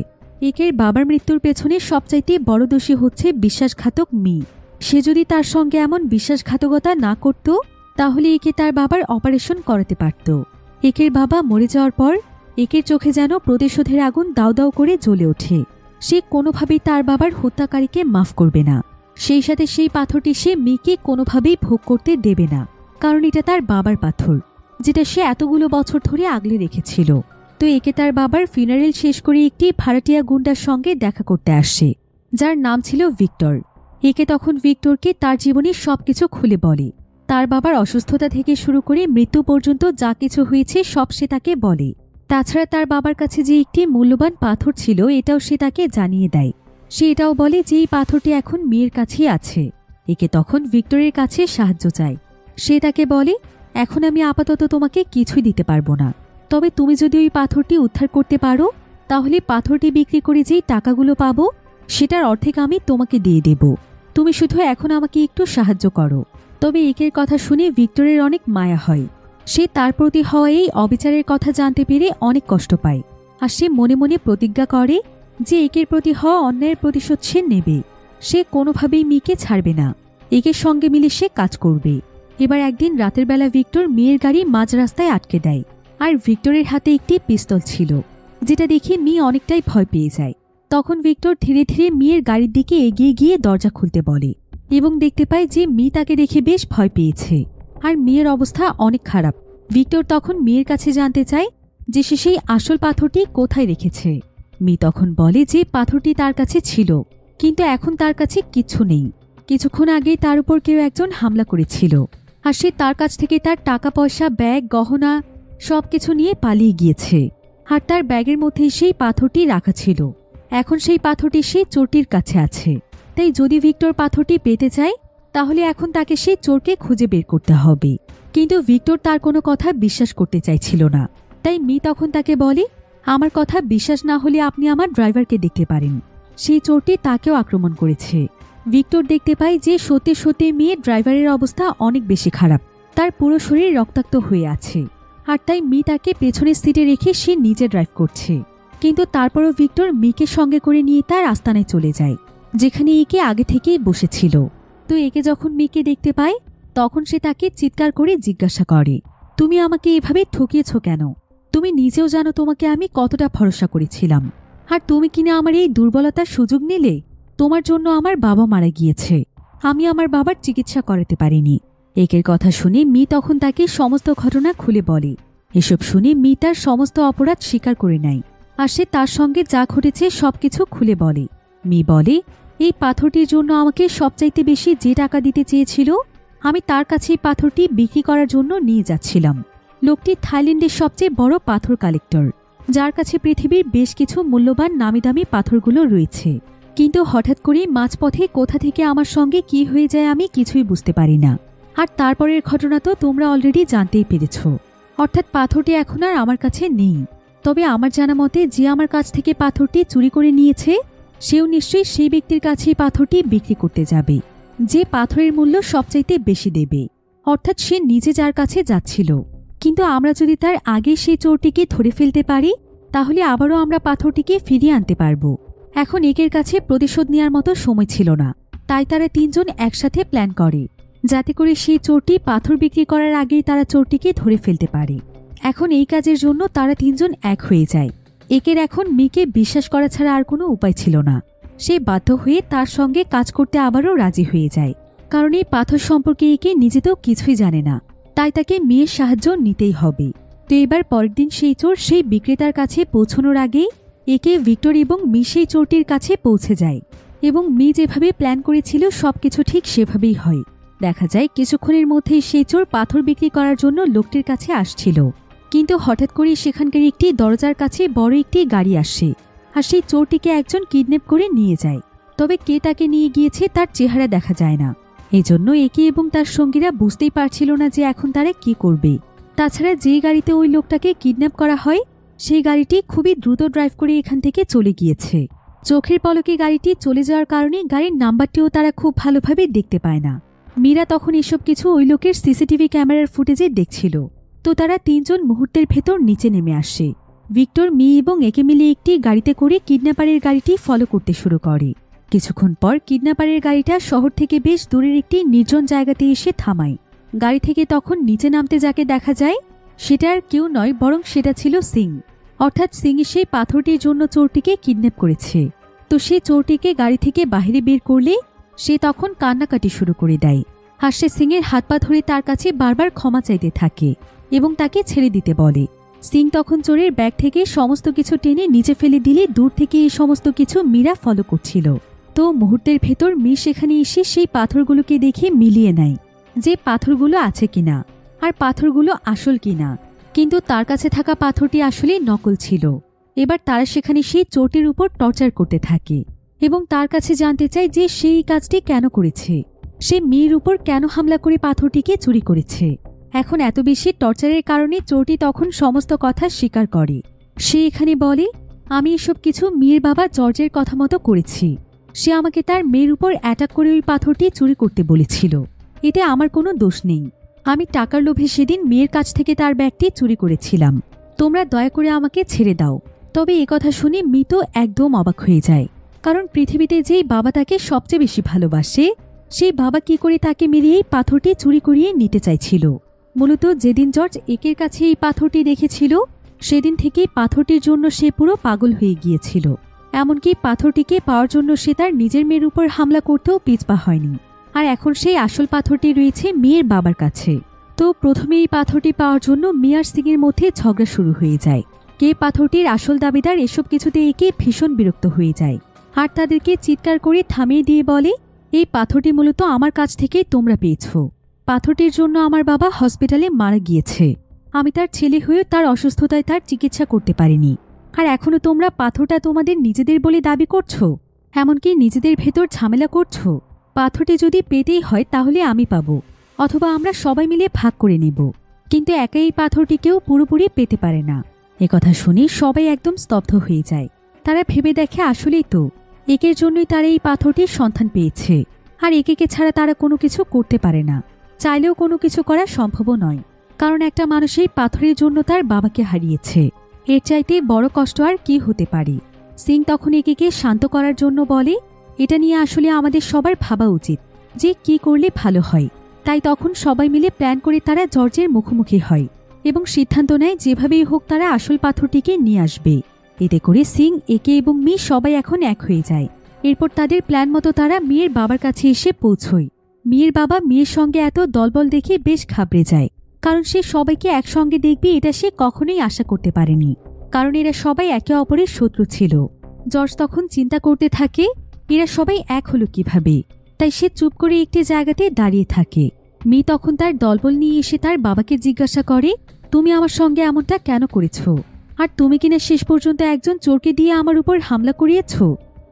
Speaker 1: একের বাবার মৃত্যুর পেছনে সবচাইতে বড় দোষী হচ্ছে বিশ্বাসঘাতক মেয়ে। সে যদি তার সঙ্গে এমন বিশ্বাসঘাতকতা না করত, তাহলে একে তার বাবার অপারেশন করাতে পারত। একের বাবা মরে যাওয়ার পর একের চোখে যেন প্রতিশোধের আগুন দাউ দাউ করে জ্বলে ওঠে। সে কোনোভাবেই তার বাবার হত্যাকারীকে মাফ করবে না। সেই সাথে সেই পাথরটি সে মেয়েকে কোনোভাবেই ভোগ করতে দেবে না, কারণ এটা তার বাবার পাথর, যেটা সে এতগুলো বছর ধরে আগলে রেখেছিল। তো একে তার বাবার ফিনারেল শেষ করে একটি ভাড়াটিয়া গুন্ডার সঙ্গে দেখা করতে আসে, যার নাম ছিল ভিক্টর। একে তখন ভিক্টরকে তার জীবনের সবকিছু খুলে বলে। তার বাবার অসুস্থতা থেকে শুরু করে মৃত্যু পর্যন্ত যা কিছু হয়েছে সব সে তাকে বলে। তাছাড়া তার বাবার কাছে যে একটি মূল্যবান পাথর ছিল এটাও সে তাকে জানিয়ে দেয়। সে এটাও বলে যে এই পাথরটি এখন মেয়ের কাছেই আছে। একে তখন ভিক্টরের কাছে সাহায্য চায়। সে তাকে বলে, এখন আমি আপাতত তোমাকে কিছুই দিতে পারবো না, তবে তুমি যদি ওই পাথরটি উদ্ধার করতে পারো, তাহলে পাথরটি বিক্রি করে যেই টাকাগুলো পাবো সেটার অর্ধেক আমি তোমাকে দিয়ে দেব। তুমি শুধু এখন আমাকে একটু সাহায্য করো। তবে একের কথা শুনে ভিক্টরের অনেক মায়া হয়। সে তার প্রতি হওয়া এই অবিচারের কথা জানতে পেরে অনেক কষ্ট পায় আর সে মনে মনে প্রতিজ্ঞা করে যে একের প্রতি হওয়া অন্যায়ের প্রতিশোধ সে নেবে। সে কোনোভাবেই মেয়েকে ছাড়বে না। একের সঙ্গে মিলে সে কাজ করবে। এবার একদিন রাতের বেলা ভিক্টর মেয়ের গাড়ি মাঝ রাস্তায় আটকে দেয় আর ভিক্টরের হাতে একটি পিস্তল ছিল, যেটা দেখে মেয়ে অনেকটাই ভয় পেয়ে যায়। তখন ভিক্টর ধীরে ধীরে মেয়ের গাড়ির দিকে এগিয়ে গিয়ে দরজা খুলতে বলে এবং দেখতে পায় যে মেয়ে তাকে দেখে বেশ ভয় পেয়েছে আর মেয়ের অবস্থা অনেক খারাপ। ভিক্টর তখন মেয়ের কাছে জানতে চায় যে সে সেই আসল পাথরটি কোথায় রেখেছে। মেয়ে তখন বলে যে পাথরটি তার কাছে ছিল, কিন্তু এখন তার কাছে কিচ্ছু নেই। কিছুক্ষণ আগেই তার উপর কেউ একজন হামলা করেছিল আর সে তার কাছ থেকে তার টাকা পয়সা, ব্যাগ, গহনা সবকিছু নিয়ে পালিয়ে গিয়েছে। আর তার ব্যাগের মধ্যেই সেই পাথরটি রাখা ছিল। এখন সেই পাথরটি সেই চোরটির কাছে আছে। তাই যদি ভিক্টর পাথরটি পেতে চায় তাহলে এখন তাকে সেই চোরকে খুঁজে বের করতে হবে। কিন্তু ভিক্টর তার কোনো কথা বিশ্বাস করতে চাইছিল না। তাই মি তখন তাকে বলে, আমার কথা বিশ্বাস না হলে আপনি আমার ড্রাইভারকে দেখতে পারেন, সেই চোরটি তাকেও আক্রমণ করেছে। ভিক্টর দেখতে পায় যে সত্যি সত্যি মেয়ের ড্রাইভারের অবস্থা অনেক বেশি খারাপ, তার পুরো শরীর রক্তাক্ত হয়ে আছে। আর তাই মি তাকে পেছনের সিটে রেখে সে নিজে ড্রাইভ করছে। কিন্তু তারপরও ভিক্টর মিকে সঙ্গে করে নিয়ে তার আস্তানায় চলে যায়, যেখানে একে আগে থেকেই বসেছিল। তো একে যখন মিকে দেখতে পায় তখন সে তাকে চিৎকার করে জিজ্ঞাসা করে, তুমি আমাকে এভাবে ঠকিয়েছ কেন? তুমি নিজেও জানো তোমাকে আমি কতটা ভরসা করেছিলাম, আর তুমি কিনা আমার এই দুর্বলতার সুযোগ নিলে। তোমার জন্য আমার বাবা মারা গিয়েছে, আমি আমার বাবার চিকিৎসা করাতে পারিনি। একের কথা শুনে মি তখন তাকে সমস্ত ঘটনা খুলে বলে। এসব শুনে মি তার সমস্ত অপরাধ স্বীকার করে নেয় আর সে তার সঙ্গে যা ঘটেছে সবকিছু খুলে বলে। মি বলে, এই পাথরটির জন্য আমাকে সবচাইতে বেশি যে টাকা দিতে চেয়েছিল, আমি তার কাছে এই পাথরটি বিক্রি করার জন্য নিয়ে যাচ্ছিলাম। লোকটি থাইল্যান্ডের সবচেয়ে বড় পাথর কালেক্টর, যার কাছে পৃথিবীর বেশ কিছু মূল্যবান নামিদামি পাথরগুলো রয়েছে। কিন্তু হঠাৎ করে মাঝপথে কোথা থেকে আমার সঙ্গে কি হয়ে যায় আমি কিছুই বুঝতে পারি না। আর তারপরের ঘটনা তো তোমরা অলরেডি জানতেই পেরেছ। অর্থাৎ পাথরটি এখন আর আমার কাছে নেই। তবে আমার জানা মতে যে আমার কাছ থেকে পাথরটি চুরি করে নিয়েছে সেও নিশ্চয়ই সেই ব্যক্তির কাছে পাথরটি বিক্রি করতে যাবে, যে পাথরের মূল্য সবচাইতে বেশি দেবে। অর্থাৎ সে নিজে যার কাছে যাচ্ছিল। কিন্তু আমরা যদি তার আগে সেই চোরটিকে ধরে ফেলতে পারি তাহলে আবারও আমরা পাথরটিকে ফিরিয়ে আনতে পারব। এখন একের কাছে প্রতিশোধ নেওয়ার মতো সময় ছিল না, তাই তারা তিনজন একসাথে প্ল্যান করে যাতে করে সেই চোরটি পাথর বিক্রি করার আগেই তারা চোরটিকে ধরে ফেলতে পারে। এখন এই কাজের জন্য তারা তিনজন এক হয়ে যায়। একের এখন মিকে বিশ্বাস করা ছাড়া আর কোনো উপায় ছিল না। সে বাধ্য হয়ে তার সঙ্গে কাজ করতে আবারও রাজি হয়ে যায়, কারণ এই পাথর সম্পর্কে একে নিজে তো কিছুই জানে না, তাই তাকে মেয়ের সাহায্য নিতেই হবে। তো এবার পরের দিন সেই চোর সেই বিক্রেতার কাছে পৌঁছানোর আগেই একে ভিক্টর এবং মি সেই চোরটির কাছে পৌঁছে যায় এবং মি যেভাবে প্ল্যান করেছিল সবকিছু ঠিক সেভাবেই হয়। দেখা যায় কিছুক্ষণের মধ্যেই সেই চোর পাথর বিক্রি করার জন্য লোকটির কাছে আসছিল। কিন্তু হঠাৎ করে সেখানকার একটি দরজার কাছে বড় একটি গাড়ি আসে আর সেই চোরটিকে একজন কিডন্যাপ করে নিয়ে যায়। তবে কে তাকে নিয়ে গিয়েছে তার চেহারা দেখা যায় না। এজন্য একে এবং তার সঙ্গীরা বুঝতেই পারছিল না যে এখন তারা কি করবে। তাছাড়া যে গাড়িতে ওই লোকটাকে কিডন্যাপ করা হয় সেই গাড়িটি খুবই দ্রুত ড্রাইভ করে এখান থেকে চলে গিয়েছে। চোখের পলকে গাড়িটি চলে যাওয়ার কারণে গাড়ির নাম্বারটিও তারা খুব ভালোভাবে দেখতে পায় না। মীরা তখন এসব কিছু ওই লোকের সিসিটিভি ক্যামেরার ফুটেজে দেখছিল। তো তারা তিনজন মুহূর্তের ভেতর নিচে নেমে আসে। ভিক্টর, মি এবং একে মিলে একটি গাড়িতে করে কিডন্যাপারের গাড়িটি ফলো করতে শুরু করে। কিছুক্ষণ পর কিডন্যাপারের গাড়িটা শহর থেকে বেশ দূরের একটি নির্জন জায়গাতে এসে থামায়। গাড়ি থেকে তখন নিচে নামতে যাকে দেখা যায় সেটা আর কেউ নয়, বরং সেটা ছিল সিং। অর্থাৎ সিং সেই পাথরটির জন্য চোরটিকে কিডন্যাপ করেছে। তো সে চোরটিকে গাড়ি থেকে বাইরে বের করলে সে তখন কান্নাকাটি শুরু করে দেয়। আর সে সিংয়ের হাত পা ধরে তার কাছে বারবার ক্ষমা চাইতে থাকে এবং তাকে ছেড়ে দিতে বলে। সিং তখন চোরের ব্যাগ থেকে সমস্ত কিছু টেনে নিচে ফেলে দিলে দূর থেকে এই সমস্ত কিছু মীরা ফলো করছিল। তো মুহূর্তের ভেতর মি সেখানে এসে সেই পাথরগুলোকে দেখে মিলিয়ে নেয় যে পাথরগুলো আছে কিনা আর পাথরগুলো আসল কিনা। কিন্তু তার কাছে থাকা পাথরটি আসলে নকল ছিল। এবার তারা সেখানে সেই চোরটির উপর টর্চার করতে থাকে এবং তার কাছে জানতে চায় যে সেই কাজটি কেন করেছে, সে মেয়ের উপর কেন হামলা করে পাথরটিকে চুরি করেছে। এখন এত বেশি টর্চারের কারণে চোরটি তখন সমস্ত কথা স্বীকার করে। সে এখানে বলে, আমি এসব কিছু মেয়ের বাবা জর্জের কথা মতো করেছি। সে আমাকে তার মেয়ের উপর অ্যাটাক করে ওই পাথরটি চুরি করতে বলেছিল। এতে আমার কোনো দোষ নেই। আমি টাকার লোভে সেদিন মেয়ের কাছ থেকে তার ব্যাগটি চুরি করেছিলাম। তোমরা দয়া করে আমাকে ছেড়ে দাও। তবে একথা শুনে মিত একদম অবাক হয়ে যায়, কারণ পৃথিবীতে যেই বাবা তাকে সবচেয়ে বেশি ভালোবাসে সেই বাবা কি করে তাকে মেরে এই পাথরটি চুরি করিয়ে নিতে চাইছিল। মূলত যেদিন জর্জ একের কাছে এই পাথরটি দেখেছিল সেদিন থেকেই পাথরটির জন্য সে পুরো পাগল হয়ে গিয়েছিল। এমনকি পাথরটিকে পাওয়ার জন্য সে তার নিজের মেয়ের উপর হামলা করতেও পিছপা হয়নি। আর এখন সেই আসল পাথরটি রয়েছে মেয়ের বাবার কাছে। তো প্রথমে এই পাথরটি পাওয়ার জন্য মিয়া আর সিংয়ের মধ্যে ঝগড়া শুরু হয়ে যায়। কে পাথরটির আসল দাবিদার এসব কিছুতে একে ভীষণ বিরক্ত হয়ে যায় আর তাদেরকে চিৎকার করে থামিয়ে দিয়ে বলে, এই পাথরটি মূলত আমার কাছ থেকে তোমরা পেয়েছ। পাথরটির জন্য আমার বাবা হসপিটালে মারা গিয়েছে। আমি তার ছেলে হয়েও তার অসুস্থতায় তার চিকিৎসা করতে পারিনি। আর এখনো তোমরা পাথরটা তোমাদের নিজেদের বলে দাবি করছো, এমনকি নিজেদের ভেতর ঝামেলা করছো। পাথরটি যদি পেতেই হয় তাহলে আমি পাবো, অথবা আমরা সবাই মিলে ভাগ করে নেব, কিন্তু একা এই পাথরটিকেও পুরোপুরি পেতে পারে না। একথা শুনে সবাই একদম স্তব্ধ হয়ে যায়। তারা ভেবে দেখে আসলেই তো একের জন্যই তারা এই পাথরটির সন্ধান পেয়েছে। আর একে ছাড়া তারা কোনো কিছু করতে পারে না, চাইলেও কোনো কিছু করা সম্ভবও নয়, কারণ একটা মানুষ এই পাথরের জন্য তার বাবাকে হারিয়েছে। এর চাইতে বড় কষ্ট আর কি হতে পারে। সিং তখন একে শান্ত করার জন্য বলে, এটা নিয়ে আসলে আমাদের সবার ভাবা উচিত যে কি করলে ভালো হয়। তাই তখন সবাই মিলে প্ল্যান করে তারা জর্জের মুখোমুখি হয় এবং সিদ্ধান্ত নেয় যেভাবেই হোক তারা আসল পাথরটিকে নিয়ে আসবে। এতে করে সিং, একে এবং মি সবাই এখন এক হয়ে যায়। এরপর তাদের প্ল্যান মতো তারা মেয়ের বাবার কাছে এসে পৌঁছয়। মেয়ের বাবা মেয়ের সঙ্গে এত দলবল দেখে বেশ ঘাবড়ে যায়, কারণ সে সবাইকে একসঙ্গে দেখবে এটা সে কখনোই আশা করতে পারেনি, কারণ এরা সবাই একে অপরের শত্রু ছিল। জর্জ তখন চিন্তা করতে থাকে এরা সবাই এক হলো কিভাবে। তাই সে চুপ করে একটি জায়গাতে দাঁড়িয়ে থাকে। মি তখন তার দলবল নিয়ে এসে তার বাবাকে জিজ্ঞাসা করে, তুমি আমার সঙ্গে এমনটা কেন করেছ? আর তুমি কিনা শেষ পর্যন্ত একজন চোরকে দিয়ে আমার উপর হামলা করিয়েছ?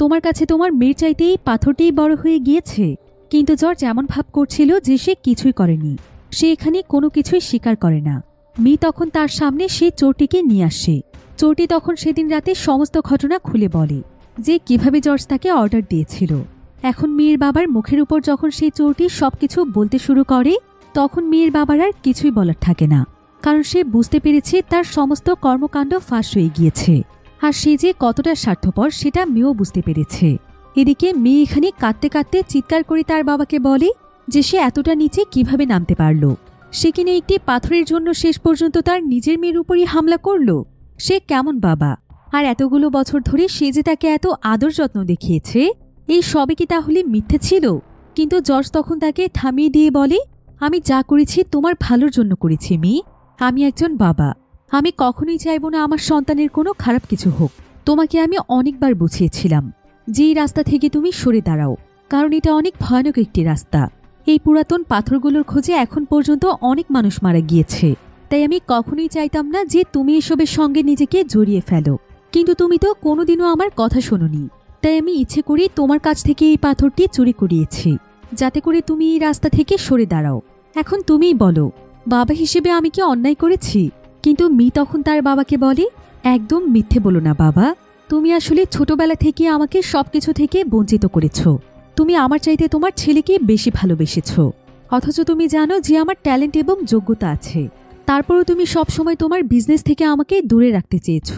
Speaker 1: তোমার কাছে তোমার মেয়ের চাইতে এই পাথরটিই বড় হয়ে গিয়েছে। কিন্তু জর্জ এমন ভাব করছিল যে সে কিছুই করেনি, সে এখানে কোনো কিছুই স্বীকার করে না। মি তখন তার সামনে সেই চোরটিকে নিয়ে আসে। চোরটি তখন সেদিন রাতে সমস্ত ঘটনা খুলে বলে যে কিভাবে জর্জ তাকে অর্ডার দিয়েছিল। এখন মেয়ের বাবার মুখের উপর যখন সেই চোরটি সবকিছু বলতে শুরু করে, তখন মেয়ের বাবার আর কিছুই বলার থাকে না, কারণ সে বুঝতে পেরেছে তার সমস্ত কর্মকাণ্ড ফাঁস হয়ে গিয়েছে। আর সে যে কতটা স্বার্থপর সেটা মেয়েও বুঝতে পেরেছে। এদিকে মেয়ে এখানে কাঁদতে কাঁদতে চিৎকার করে তার বাবাকে বলে যে সে এতটা নিচে কিভাবে নামতে পারল। সে কিনা একটি পাথরের জন্য শেষ পর্যন্ত তার নিজের মেয়ের উপরই হামলা করল। সে কেমন বাবা? আর এতগুলো বছর ধরে সে যে তাকে এত আদর যত্ন দেখিয়েছে, এই সবে কি তাহলে মিথ্যে ছিল? কিন্তু জর্জ তখন তাকে থামিয়ে দিয়ে বলে, আমি যা করেছি তোমার ভালোর জন্য করেছি মি। আমি একজন বাবা, আমি কখনোই চাইব না আমার সন্তানের কোনো খারাপ কিছু হোক। তোমাকে আমি অনেকবার বুঝিয়েছিলাম যে এই রাস্তা থেকে তুমি সরে দাঁড়াও, কারণ এটা অনেক ভয়ানক একটি রাস্তা। এই পুরাতন পাথরগুলোর খোঁজে এখন পর্যন্ত অনেক মানুষ মারা গিয়েছে। তাই আমি কখনোই চাইতাম না যে তুমি এসবের সঙ্গে নিজেকে জড়িয়ে ফেলো। কিন্তু তুমি তো কোনোদিনও আমার কথা শোনোনি। তাই আমি ইচ্ছে করেই তোমার কাছ থেকে এই পাথরটি চুরি করিয়েছি, যাতে করে তুমি এই রাস্তা থেকে সরে দাঁড়াও। এখন তুমিই বলো, বাবা হিসেবে আমি কি অন্যায় করেছি? কিন্তু মি তখন তার বাবাকে বলে, একদম মিথ্যে বলো না বাবা। তুমি আসলে ছোটবেলা থেকে আমাকে সবকিছু থেকে বঞ্চিত করেছ। তুমি আমার চাইতে তোমার ছেলেকে বেশি ভালোবেসেছ, অথচ তুমি জানো যে আমার ট্যালেন্ট এবং যোগ্যতা আছে। তারপরও তুমি সবসময় তোমার বিজনেস থেকে আমাকে দূরে রাখতে চেয়েছ।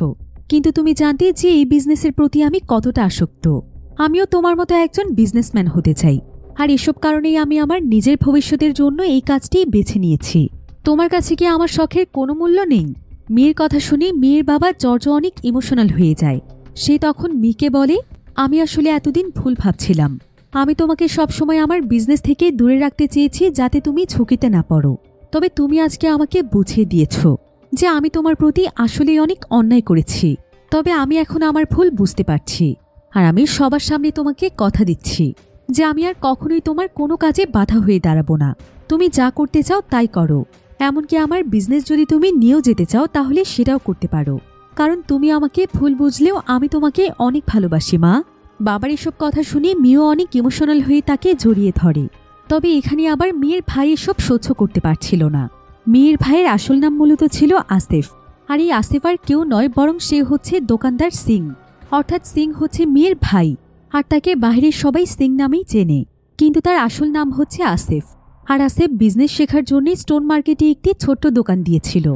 Speaker 1: কিন্তু তুমি জানতে যে এই বিজনেসের প্রতি আমি কতটা আসক্ত। আমিও তোমার মতো একজন বিজনেসম্যান হতে চাই, আর এসব কারণেই আমি আমার নিজের ভবিষ্যতের জন্য এই কাজটি বেছে নিয়েছি। তোমার কাছে কি আমার শখের কোনো মূল্য নেই? মেয়ের কথা শুনে মেয়ের বাবা জর্জ অনেক ইমোশনাল হয়ে যায়। সে তখন মিকে বলে, আমি আসলে এতদিন ভুল ভাবছিলাম। আমি তোমাকে সবসময় আমার বিজনেস থেকে দূরে রাখতে চেয়েছি যাতে তুমি ঝুঁকিতে না পড়ো। তবে তুমি আজকে আমাকে বুঝিয়ে দিয়েছ যে আমি তোমার প্রতি আসলেই অনেক অন্যায় করেছি। তবে আমি এখন আমার ভুল বুঝতে পারছি, আর আমি সবার সামনে তোমাকে কথা দিচ্ছি যে আমি আর কখনোই তোমার কোনো কাজে বাধা হয়ে দাঁড়াবো না। তুমি যা করতে চাও তাই করো। এমনকি আমার বিজনেস যদি তুমি নিয়েও যেতে চাও তাহলে সেটাও করতে পারো, কারণ তুমি আমাকে ভুল বুঝলেও আমি তোমাকে অনেক ভালোবাসি মা। বাবার এসব কথা শুনে মিও অনেক ইমোশনাল হয়ে তাকে জড়িয়ে ধরে। তবে এখানে আবার মেয়ের ভাই এসব সহ্য করতে পারছিল না। মেয়ের ভাইয়ের আসল নাম মূলত ছিল আসিফ, আর এই আসিফ আর কেউ নয় বরং সে হচ্ছে দোকানদার সিং। অর্থাৎ সিং হচ্ছে মেয়ের ভাই, আর তাকে বাইরের সবাই সিং নামেই চেনে, কিন্তু তার আসল নাম হচ্ছে আসিফ। আর আসিফ বিজনেস শেখার জন্য স্টোন মার্কেটে একটি ছোট্ট দোকান দিয়েছিল,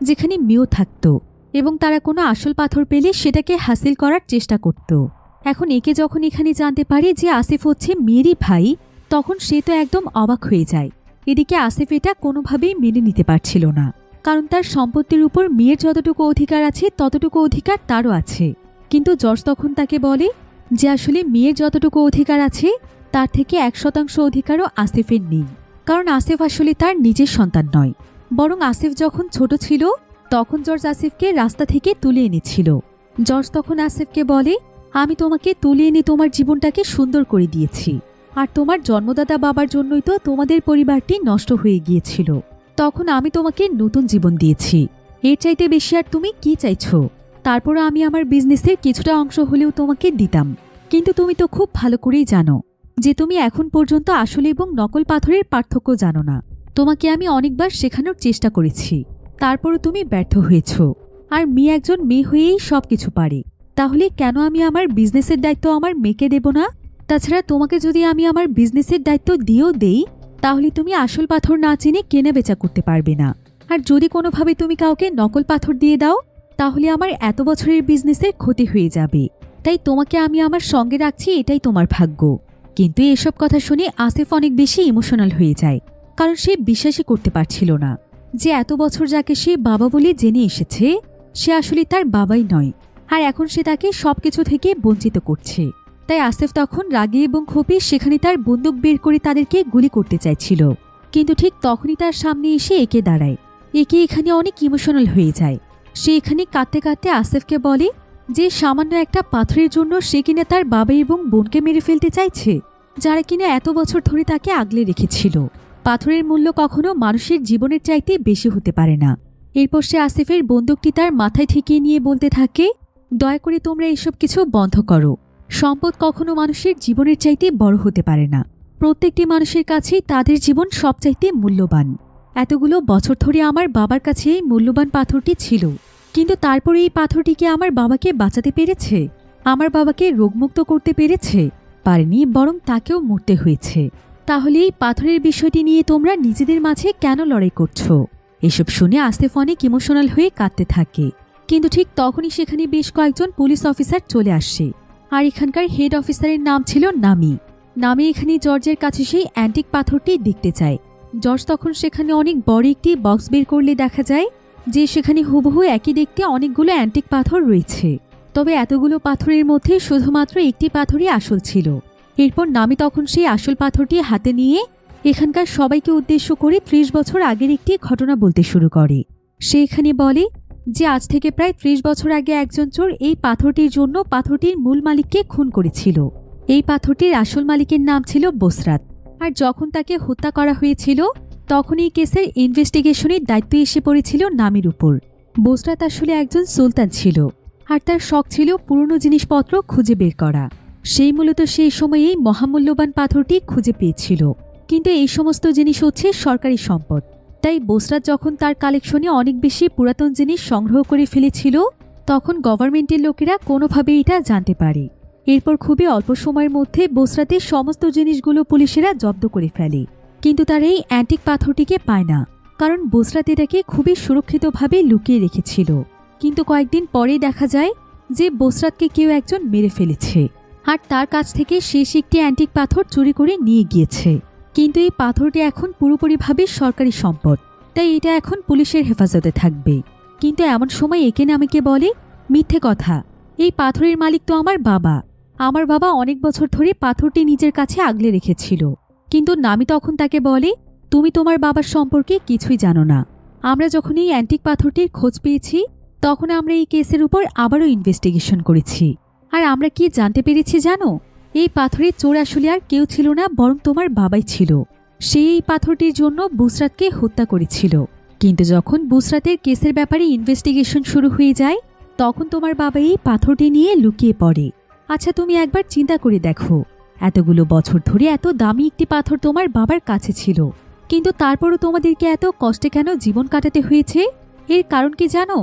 Speaker 1: যেখানে মিও থাকত, এবং তারা কোনো আসল পাথর পেলে সেটাকে হাসিল করার চেষ্টা করত। এখন একে যখন এখানে জানতে পারে যে আসিফ হচ্ছে মেয়েরই ভাই, তখন সে তো একদম অবাক হয়ে যায়। এদিকে আসিফ এটা কোনোভাবেই মেনে নিতে পারছিল না, কারণ তার সম্পত্তির উপর মেয়ের যতটুকু অধিকার আছে ততটুকু অধিকার তারও আছে, কিন্তু জর্জ তখন তাকে বলে যে আসলে মেয়ের যতটুকু অধিকার আছে তার থেকে 1% অধিকারও আসিফের নেই, কারণ আসিফ আসলে তার নিজের সন্তান নয়, বরং আসিফ যখন ছোট ছিল তখন জর্জ আসিফকে রাস্তা থেকে তুলে এনেছিল। জর্জ তখন আসিফকে বলে, আমি তোমাকে তুলে এনে তোমার জীবনটাকে সুন্দর করে দিয়েছি, আর তোমার জন্মদাতা বাবার জন্যই তো তোমাদের পরিবারটি নষ্ট হয়ে গিয়েছিল। তখন আমি তোমাকে নতুন জীবন দিয়েছি, এর চাইতে বেশি আর তুমি কি চাইছো? তারপর আমি আমার বিজনেসের কিছুটা অংশ হলেও তোমাকে দিতাম, কিন্তু তুমি তো খুব ভালো করেই জানো যে তুমি এখন পর্যন্ত আসল এবং নকল পাথরের পার্থক্য জানো না। তোমাকে আমি অনেকবার শেখানোর চেষ্টা করেছি, তারপরও তুমি ব্যর্থ হয়েছ। আর মেয়ে একজন মেয়ে হয়েই সবকিছু পারে, তাহলে কেন আমি আমার বিজনেসের দায়িত্ব আমার মেয়েকে দেব না? তাছাড়া তোমাকে যদি আমি আমার বিজনেসের দায়িত্ব দিয়েও দেই, তাহলে তুমি আসল পাথর না চিনে কেনা বেচা করতে পারবে না। আর যদি কোনোভাবে তুমি কাউকে নকল পাথর দিয়ে দাও, তাহলে আমার এত বছরের বিজনেসের ক্ষতি হয়ে যাবে। তাই তোমাকে আমি আমার সঙ্গে রাখছি, এটাই তোমার ভাগ্য। কিন্তু এসব কথা শুনে আসিফ অনেক বেশি ইমোশনাল হয়ে যায়, কারণ সে বিশ্বাসই করতে পারছিল না যে এত বছর যাকে সে বাবা বলে জেনে এসেছে সে আসলে তার বাবাই নয়, আর এখন সে তাকে সবকিছু থেকে বঞ্চিত করছে। তাই আসিফ তখন রাগে এবং ক্ষোভে সেখানে তার বন্দুক বের করে তাদেরকে গুলি করতে চাইছিল, কিন্তু ঠিক তখনই তার সামনে এসে একে দাঁড়ায়। একে এখানে অনেক ইমোশনাল হয়ে যায়। সে এখানে কাঁদতে কাঁদতে আসিফকে বলে যে সামান্য একটা পাথরের জন্য সে কিনা তার বাবা এবং বোনকে মেরে ফেলতে চাইছে, যারা কিনা এত বছর ধরে তাকে আগলে রেখেছিল। পাথরের মূল্য কখনো মানুষের জীবনের চাইতে বেশি হতে পারে না। এরপর সে আসিফের বন্দুকটি তার মাথায় ঠেকিয়ে নিয়ে বলতে থাকে, দয়া করে তোমরা এসব কিছু বন্ধ করো। সম্পদ কখনো মানুষের জীবনের চাইতে বড় হতে পারে না। প্রত্যেকটি মানুষের কাছেই তাদের জীবন সবচাইতে মূল্যবান। এতগুলো বছর ধরে আমার বাবার কাছে এই মূল্যবান পাথরটি ছিল, কিন্তু তারপরে এই পাথরটিকে আমার বাবাকে বাঁচাতে পেরেছে? আমার বাবাকে রোগমুক্ত করতে পেরেছে? পারেনি, বরং তাকেও মরতে হয়েছে। তাহলে এই পাথরের বিষয়টি নিয়ে তোমরা নিজেদের মাঝে কেন লড়াই করছো? এসব শুনে আসিফ অনেক ইমোশনাল হয়ে কাঁদতে থাকে। কিন্তু ঠিক তখনই সেখানে বেশ কয়েকজন পুলিশ অফিসার চলে আসে, আর এখানকার হেড অফিসারের নাম ছিল নামি। নামি এখানে জর্জের কাছে সেই অ্যান্টিক পাথরটি দেখতে চায়। জর্জ তখন সেখানে অনেক বড় একটি বক্স বের করলে দেখা যায় যে সেখানে হুবহু একই দেখতে অনেকগুলো অ্যান্টিক পাথর রয়েছে, তবে এতগুলো পাথরের মধ্যে শুধুমাত্র একটি পাথরই আসল ছিল। এরপর নামি তখন সেই আসল পাথরটি হাতে নিয়ে এখানকার সবাইকে উদ্দেশ্য করে ৩০ বছর আগের একটি ঘটনা বলতে শুরু করে। সে এখানে বলে যে আজ থেকে প্রায় ৩০ বছর আগে একজন চোর এই পাথরটির জন্য পাথরটির মূল মালিককে খুন করেছিল। এই পাথরটির আসল মালিকের নাম ছিল বসরাত, আর যখন তাকে হত্যা করা হয়েছিল তখন এই কেসের ইনভেস্টিগেশনের দায়িত্ব এসে পড়েছিল নামির উপর। বসরাত আসলে একজন সুলতান ছিল, আর তার শখ ছিল পুরনো জিনিসপত্র খুঁজে বের করা। সেই মূলত সেই সময়ে এই মহামূল্যবান পাথরটি খুঁজে পেয়েছিল, কিন্তু এই সমস্ত জিনিস হচ্ছে সরকারি সম্পদ। তাই বসরাত যখন তার কালেকশনে অনেক বেশি পুরাতন জিনিস সংগ্রহ করে ফেলেছিল, তখন গভর্নমেন্টের লোকেরা কোনোভাবে এটা জানতে পারে। এরপর খুবই অল্প সময়ের মধ্যে বসরাতের সমস্ত জিনিসগুলো পুলিশেরা জব্দ করে ফেলে, কিন্তু তারা এই অ্যান্টিক পাথরটিকে পায় না, কারণ বসরাত এটাকে খুবই সুরক্ষিতভাবে লুকিয়ে রেখেছিল। কিন্তু কয়েকদিন পরেই দেখা যায় যে বসরাতকে কেউ একজন মেরে ফেলেছে, আর তার কাছ থেকে শেষ একটি অ্যান্টিক পাথর চুরি করে নিয়ে গিয়েছে। কিন্তু এই পাথরটি এখন পুরোপুরিভাবে সরকারি সম্পদ, তাই এটা এখন পুলিশের হেফাজতে থাকবে। কিন্তু এমন সময় একে নামিকে বলে, মিথ্যে কথা, এই পাথরের মালিক তো আমার বাবা। আমার বাবা অনেক বছর ধরে পাথরটি নিজের কাছে আগলে রেখেছিল। কিন্তু নামি তখন তাকে বলে, তুমি তোমার বাবার সম্পর্কে কিছুই জানো না। আমরা যখন এই অ্যান্টিক পাথরটির খোঁজ পেয়েছি তখন আমরা এই কেসের উপর আবারও ইনভেস্টিগেশন করেছি, আর আমরা কি জানতে পেরেছি জানো? এই পাথরের চোর আসলে আর কেউ ছিল না, বরং তোমার বাবাই ছিল। সে এই পাথরটির জন্য বুসরাতকে হত্যা করেছিল। কিন্তু যখন বুসরাতের কেসের ব্যাপারে ইনভেস্টিগেশন শুরু হয়ে যায় তখন তোমার বাবা এই পাথরটি নিয়ে লুকিয়ে পড়ে। আচ্ছা, তুমি একবার চিন্তা করে দেখো, এতগুলো বছর ধরে এত দামি একটি পাথর তোমার বাবার কাছে ছিল, কিন্তু তারপরও তোমাদেরকে এত কষ্টে কেন জীবন কাটাতে হয়েছে? এর কারণ কি জানো?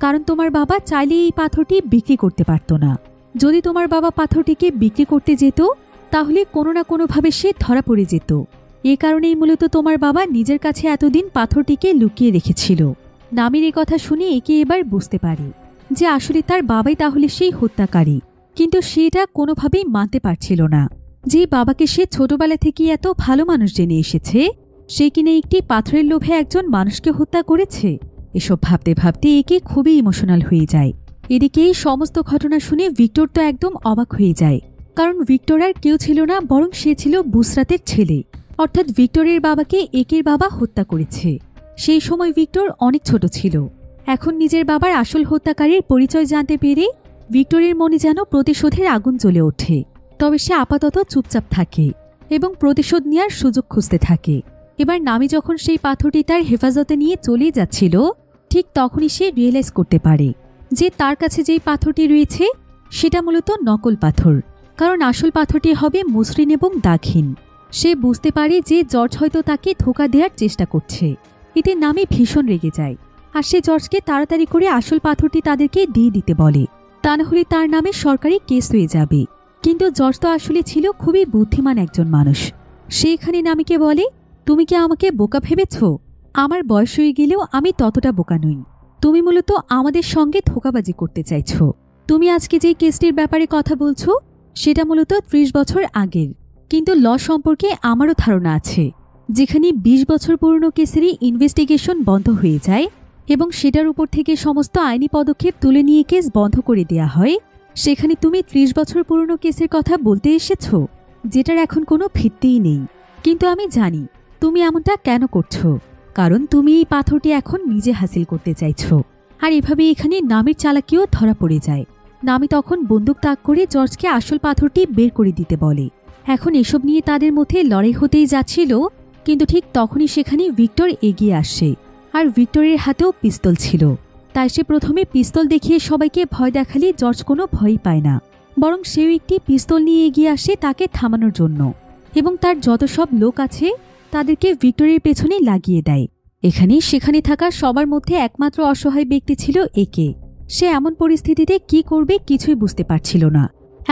Speaker 1: কারণ তোমার বাবা চাইলে এই পাথরটি বিক্রি করতে পারত না। যদি তোমার বাবা পাথরটিকে বিক্রি করতে যেত তাহলে কোনো না কোনোভাবে সে ধরা পড়ে যেত। এ কারণেই মূলত তোমার বাবা নিজের কাছে এতদিন পাথরটিকে লুকিয়ে রেখেছিল। নামির এই কথা শুনে একে এবার বুঝতে পারে যে আসলে তার বাবাই তাহলে সেই হত্যাকারী, কিন্তু সেটা কোনোভাবেই মানতে পারছিল না যে বাবাকে সে ছোটবেলা থেকে এত ভালো মানুষ জেনে এসেছে, সে কিনা একটি পাথরের লোভে একজন মানুষকে হত্যা করেছে। এসব ভাবতে ভাবতে একে খুবই ইমোশনাল হয়ে যায়। এদিকে এই সমস্ত ঘটনা শুনে ভিক্টর তো একদম অবাক হয়ে যায়, কারণ ভিক্টর আর কেউ ছিল না, বরং সে ছিল বুসরাতের ছেলে, অর্থাৎ ভিক্টরের বাবাকে একের বাবা হত্যা করেছে। সেই সময় ভিক্টর অনেক ছোট ছিল। এখন নিজের বাবার আসল হত্যাকারীর পরিচয় জানতে পেরে ভিক্টরের মনে যেন প্রতিশোধের আগুন জ্বলে ওঠে। তবে সে আপাতত চুপচাপ থাকে এবং প্রতিশোধ নেওয়ার সুযোগ খুঁজতে থাকে। এবার নামি যখন সেই পাথরটি তার হেফাজতে নিয়ে চলে যাচ্ছিল, ঠিক তখনই সে রিয়েলাইজ করতে পারে যে তার কাছে যেই পাথরটি রয়েছে সেটা মূলত নকল পাথর, কারণ আসল পাথরটি হবে মসৃণ এবং দাগহীন। সে বুঝতে পারে যে জর্জ হয়তো তাকে ধোঁকা দেওয়ার চেষ্টা করছে। এতে নামি ভীষণ রেগে যায়, আর সে জর্জকে তাড়াতাড়ি করে আসল পাথরটি তাদেরকে দিয়ে দিতে বলে, তা না হলে তার নামে সরকারি কেস হয়ে যাবে। কিন্তু জর্জ তো আসলে ছিল খুবই বুদ্ধিমান একজন মানুষ। সে এখানে নামিকে বলে, তুমি কি আমাকে বোকা ভেবেছ? আমার বয়স হয়ে গেলেও আমি ততটা বোকা নই। তুমি মূলত আমাদের সঙ্গে ধোঁকাবাজি করতে চাইছ। তুমি আজকে যে কেসটির ব্যাপারে কথা বলছো সেটা মূলত 30 বছর আগের, কিন্তু ল সম্পর্কে আমারও ধারণা আছে। যেখানে 20 বছর পুরনো কেসেরই ইনভেস্টিগেশন বন্ধ হয়ে যায় এবং সেটার উপর থেকে সমস্ত আইনি পদক্ষেপ তুলে নিয়ে কেস বন্ধ করে দেয়া হয়, সেখানে তুমি 30 বছর পুরনো কেসের কথা বলতে এসেছ, যেটার এখন কোনো ভিত্তিই নেই। কিন্তু আমি জানি তুমি এমনটা কেন করছো, কারণ তুমি এই পাথরটি এখন নিজে হাসিল করতে চাইছো। আর এভাবে এখানে নামের চালাকিও ধরা পড়ে যায়। নামি তখন বন্দুক তাক করে জর্জকে আসল পাথরটি বের করে দিতে বলে। এখন এসব নিয়ে তাদের মধ্যে লড়াই হতেই যাচ্ছিল, কিন্তু ঠিক তখনই সেখানে ভিক্টর এগিয়ে আসে। আর ভিক্টরের হাতেও পিস্তল ছিল, তাই সে প্রথমে পিস্তল দেখিয়ে সবাইকে ভয় দেখালে জর্জ কোনো ভয়ই পায় না, বরং সেও একটি পিস্তল নিয়ে এগিয়ে আসে তাকে থামানোর জন্য, এবং তার যত সব লোক আছে তাদেরকে ভিক্টরের পেছনে লাগিয়ে দেয়। এখানে সেখানে থাকা সবার মধ্যে একমাত্র অসহায় ব্যক্তি ছিল একে। সে এমন পরিস্থিতিতে কি করবে কিছুই বুঝতে পারছিল না।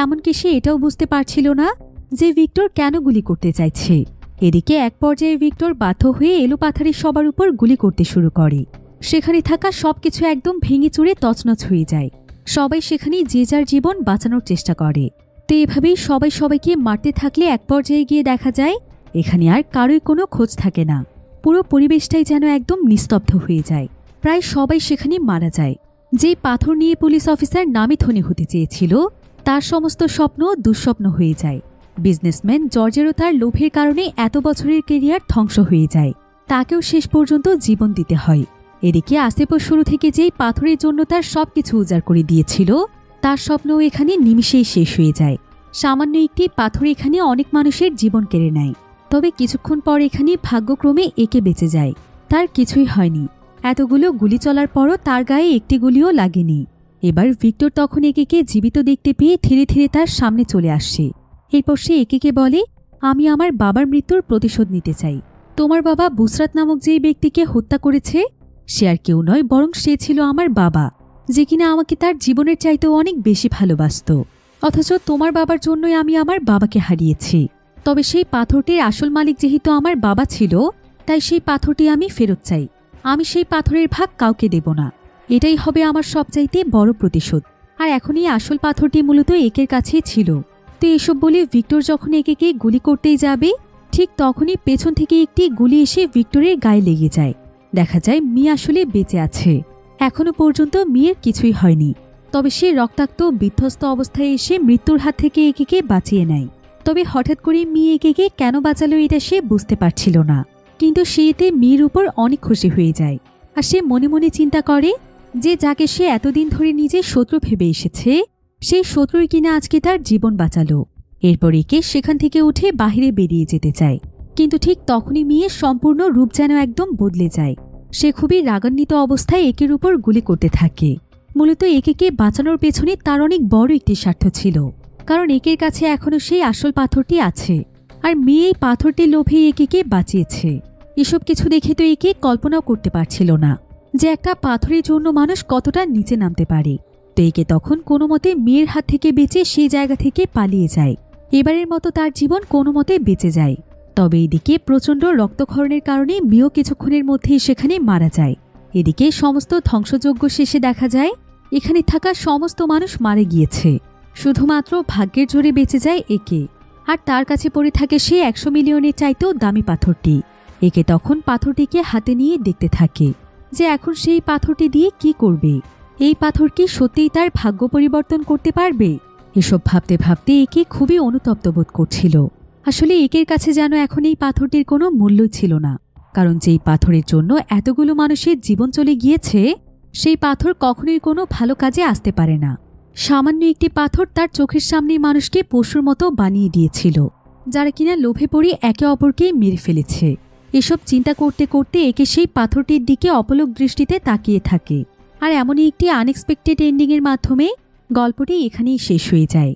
Speaker 1: এমনকি সে এটাও বুঝতে পারছিল না যে ভিক্টর কেন গুলি করতে চাইছে। এদিকে এক পর্যায়ে ভিক্টর বাধ্য হয়ে এলোপাথারি সবার উপর গুলি করতে শুরু করে। সেখানে থাকা সবকিছু একদম ভেঙে চুরে তছনছ হয়ে যায়। সবাই সেখানে যে যার জীবন বাঁচানোর চেষ্টা করে। তো এভাবেই সবাই সবাইকে মারতে থাকলে এক পর্যায়ে গিয়ে দেখা যায় এখানে আর কারোই কোনো খোঁজ থাকে না। পুরো পরিবেশটাই যেন একদম নিস্তব্ধ হয়ে যায়। প্রায় সবাই সেখানে মারা যায়। যে পাথর নিয়ে পুলিশ অফিসার নামে ধনী হতে চেয়েছিল তার সমস্ত স্বপ্ন দুঃস্বপ্ন হয়ে যায়। বিজনেসম্যান জর্জেরও তার লোভের কারণে এত বছরের কেরিয়ার ধ্বংস হয়ে যায়। তাকেও শেষ পর্যন্ত জীবন দিতে হয়। এদিকে আসিফও শুরু থেকে যেই পাথরের জন্য তার সবকিছু উজাড় করে দিয়েছিল তার স্বপ্নও এখানে নিমিষেই শেষ হয়ে যায়। সামান্য একটি পাথর এখানে অনেক মানুষের জীবন কেড়ে নেয়। তবে কিছুক্ষণ পর এখানে ভাগ্যক্রমে একে বেঁচে যায়। তার কিছুই হয়নি। এতগুলো গুলি চলার পরও তার গায়ে একটি গুলিও লাগেনি। এবার ভিক্টর তখন একেকে জীবিত দেখতে পেয়ে ধীরে ধীরে তার সামনে চলে আসছে। এরপর সে একেকে বলে, আমি আমার বাবার মৃত্যুর প্রতিশোধ নিতে চাই। তোমার বাবা বুসরাত নামক যেই ব্যক্তিকে হত্যা করেছে সে আর কেউ নয়, বরং সে ছিল আমার বাবা, যে কিনা আমাকে তার জীবনের চাইতেও অনেক বেশি ভালোবাসত। অথচ তোমার বাবার জন্যই আমি আমার বাবাকে হারিয়েছি। তবে সেই পাথরটির আসল মালিক যেহেতু আমার বাবা ছিল, তাই সেই পাথরটি আমি ফেরত চাই। আমি সেই পাথরের ভাগ কাউকে দেব না। এটাই হবে আমার সবচাইতে বড় প্রতিশোধ। আর এখন এই আসল পাথরটি মূলত একের কাছেই ছিল। তো এসব বলে ভিক্টর যখন একেকে গুলি করতেই যাবে, ঠিক তখনই পেছন থেকে একটি গুলি এসে ভিক্টরের গায়ে লেগে যায়। দেখা যায় মেয়ে আসলে বেঁচে আছে। এখনো পর্যন্ত মেয়ের কিছুই হয়নি। তবে সে রক্তাক্ত বিধ্বস্ত অবস্থায় এসে মৃত্যুর হাত থেকে একেকে বাঁচিয়ে নেয়। তবে হঠাৎ করে মেয়ে একেকে কেন বাঁচালো এটা সে বুঝতে পারছিল না। কিন্তু সে এতে মেয়ের উপর অনেক খুশি হয়ে যায়। আর সে মনে মনে চিন্তা করে যে যাকে সে এতদিন ধরে নিজের শত্রু ভেবে এসেছে সেই শত্রুই কিনা আজকে তার জীবন বাঁচালো। এরপর একে সেখান থেকে উঠে বাহিরে বেরিয়ে যেতে চায়। কিন্তু ঠিক তখনই মেয়ের সম্পূর্ণ রূপ যেন একদম বদলে যায়। সে খুবই রাগান্বিত অবস্থায় একের উপর গুলি করতে থাকে। মূলত একেকে বাঁচানোর পেছনে তার অনেক বড় একটি স্বার্থ ছিল, কারণ একের কাছে এখনো সেই আসল পাথরটি আছে। আর মেয়ে এই পাথরটির লোভে একেকে বাঁচিয়েছে। এসব কিছু দেখে তো একে কল্পনাও করতে পারছিল না যে একটা পাথরের জন্য মানুষ কতটা নিচে নামতে পারে। তো একে তখন কোনো মতে মেয়ের হাত থেকে বেঁচে সেই জায়গা থেকে পালিয়ে যায়। এবারের মতো তার জীবন কোনো মতে বেঁচে যায়। তবে এদিকে প্রচণ্ড রক্তক্ষরণের কারণে মেয়েও কিছুক্ষণের মধ্যেই সেখানে মারা যায়। এদিকে সমস্ত ধ্বংসযজ্ঞ শেষে দেখা যায় এখানে থাকা সমস্ত মানুষ মারা গিয়েছে। শুধুমাত্র ভাগ্যের জোরে বেঁচে যায় একে। আর তার কাছে পড়ে থাকে সে 100 মিলিয়নের চাইতেও দামি পাথরটি। একে তখন পাথরটিকে হাতে নিয়ে দেখতে থাকে যে এখন সেই পাথরটি দিয়ে কি করবে। এই পাথর কি সত্যিই তার ভাগ্য পরিবর্তন করতে পারবে? এসব ভাবতে ভাবতে একে খুবই অনুতপ্ত বোধ করছিল। আসলে একের কাছে যেন এখন এই পাথরটির কোনো মূল্যই ছিল না, কারণ যেই পাথরের জন্য এতগুলো মানুষের জীবন চলে গিয়েছে সেই পাথর কখনোই কোনো ভালো কাজে আসতে পারে না। সামান্য একটি পাথর তার চোখের সামনে মানুষকে পশুর মতো বানিয়ে দিয়েছিল, যারা কিনা লোভে পড়ে একে অপরকে মেরে ফেলেছে। এসব চিন্তা করতে করতে একে সেই পাথরটির দিকে অপলক দৃষ্টিতে তাকিয়ে থাকে। আর এমনই একটি আনএক্সপেক্টেড এন্ডিংয়ের মাধ্যমে গল্পটি এখানেই শেষ হয়ে যায়।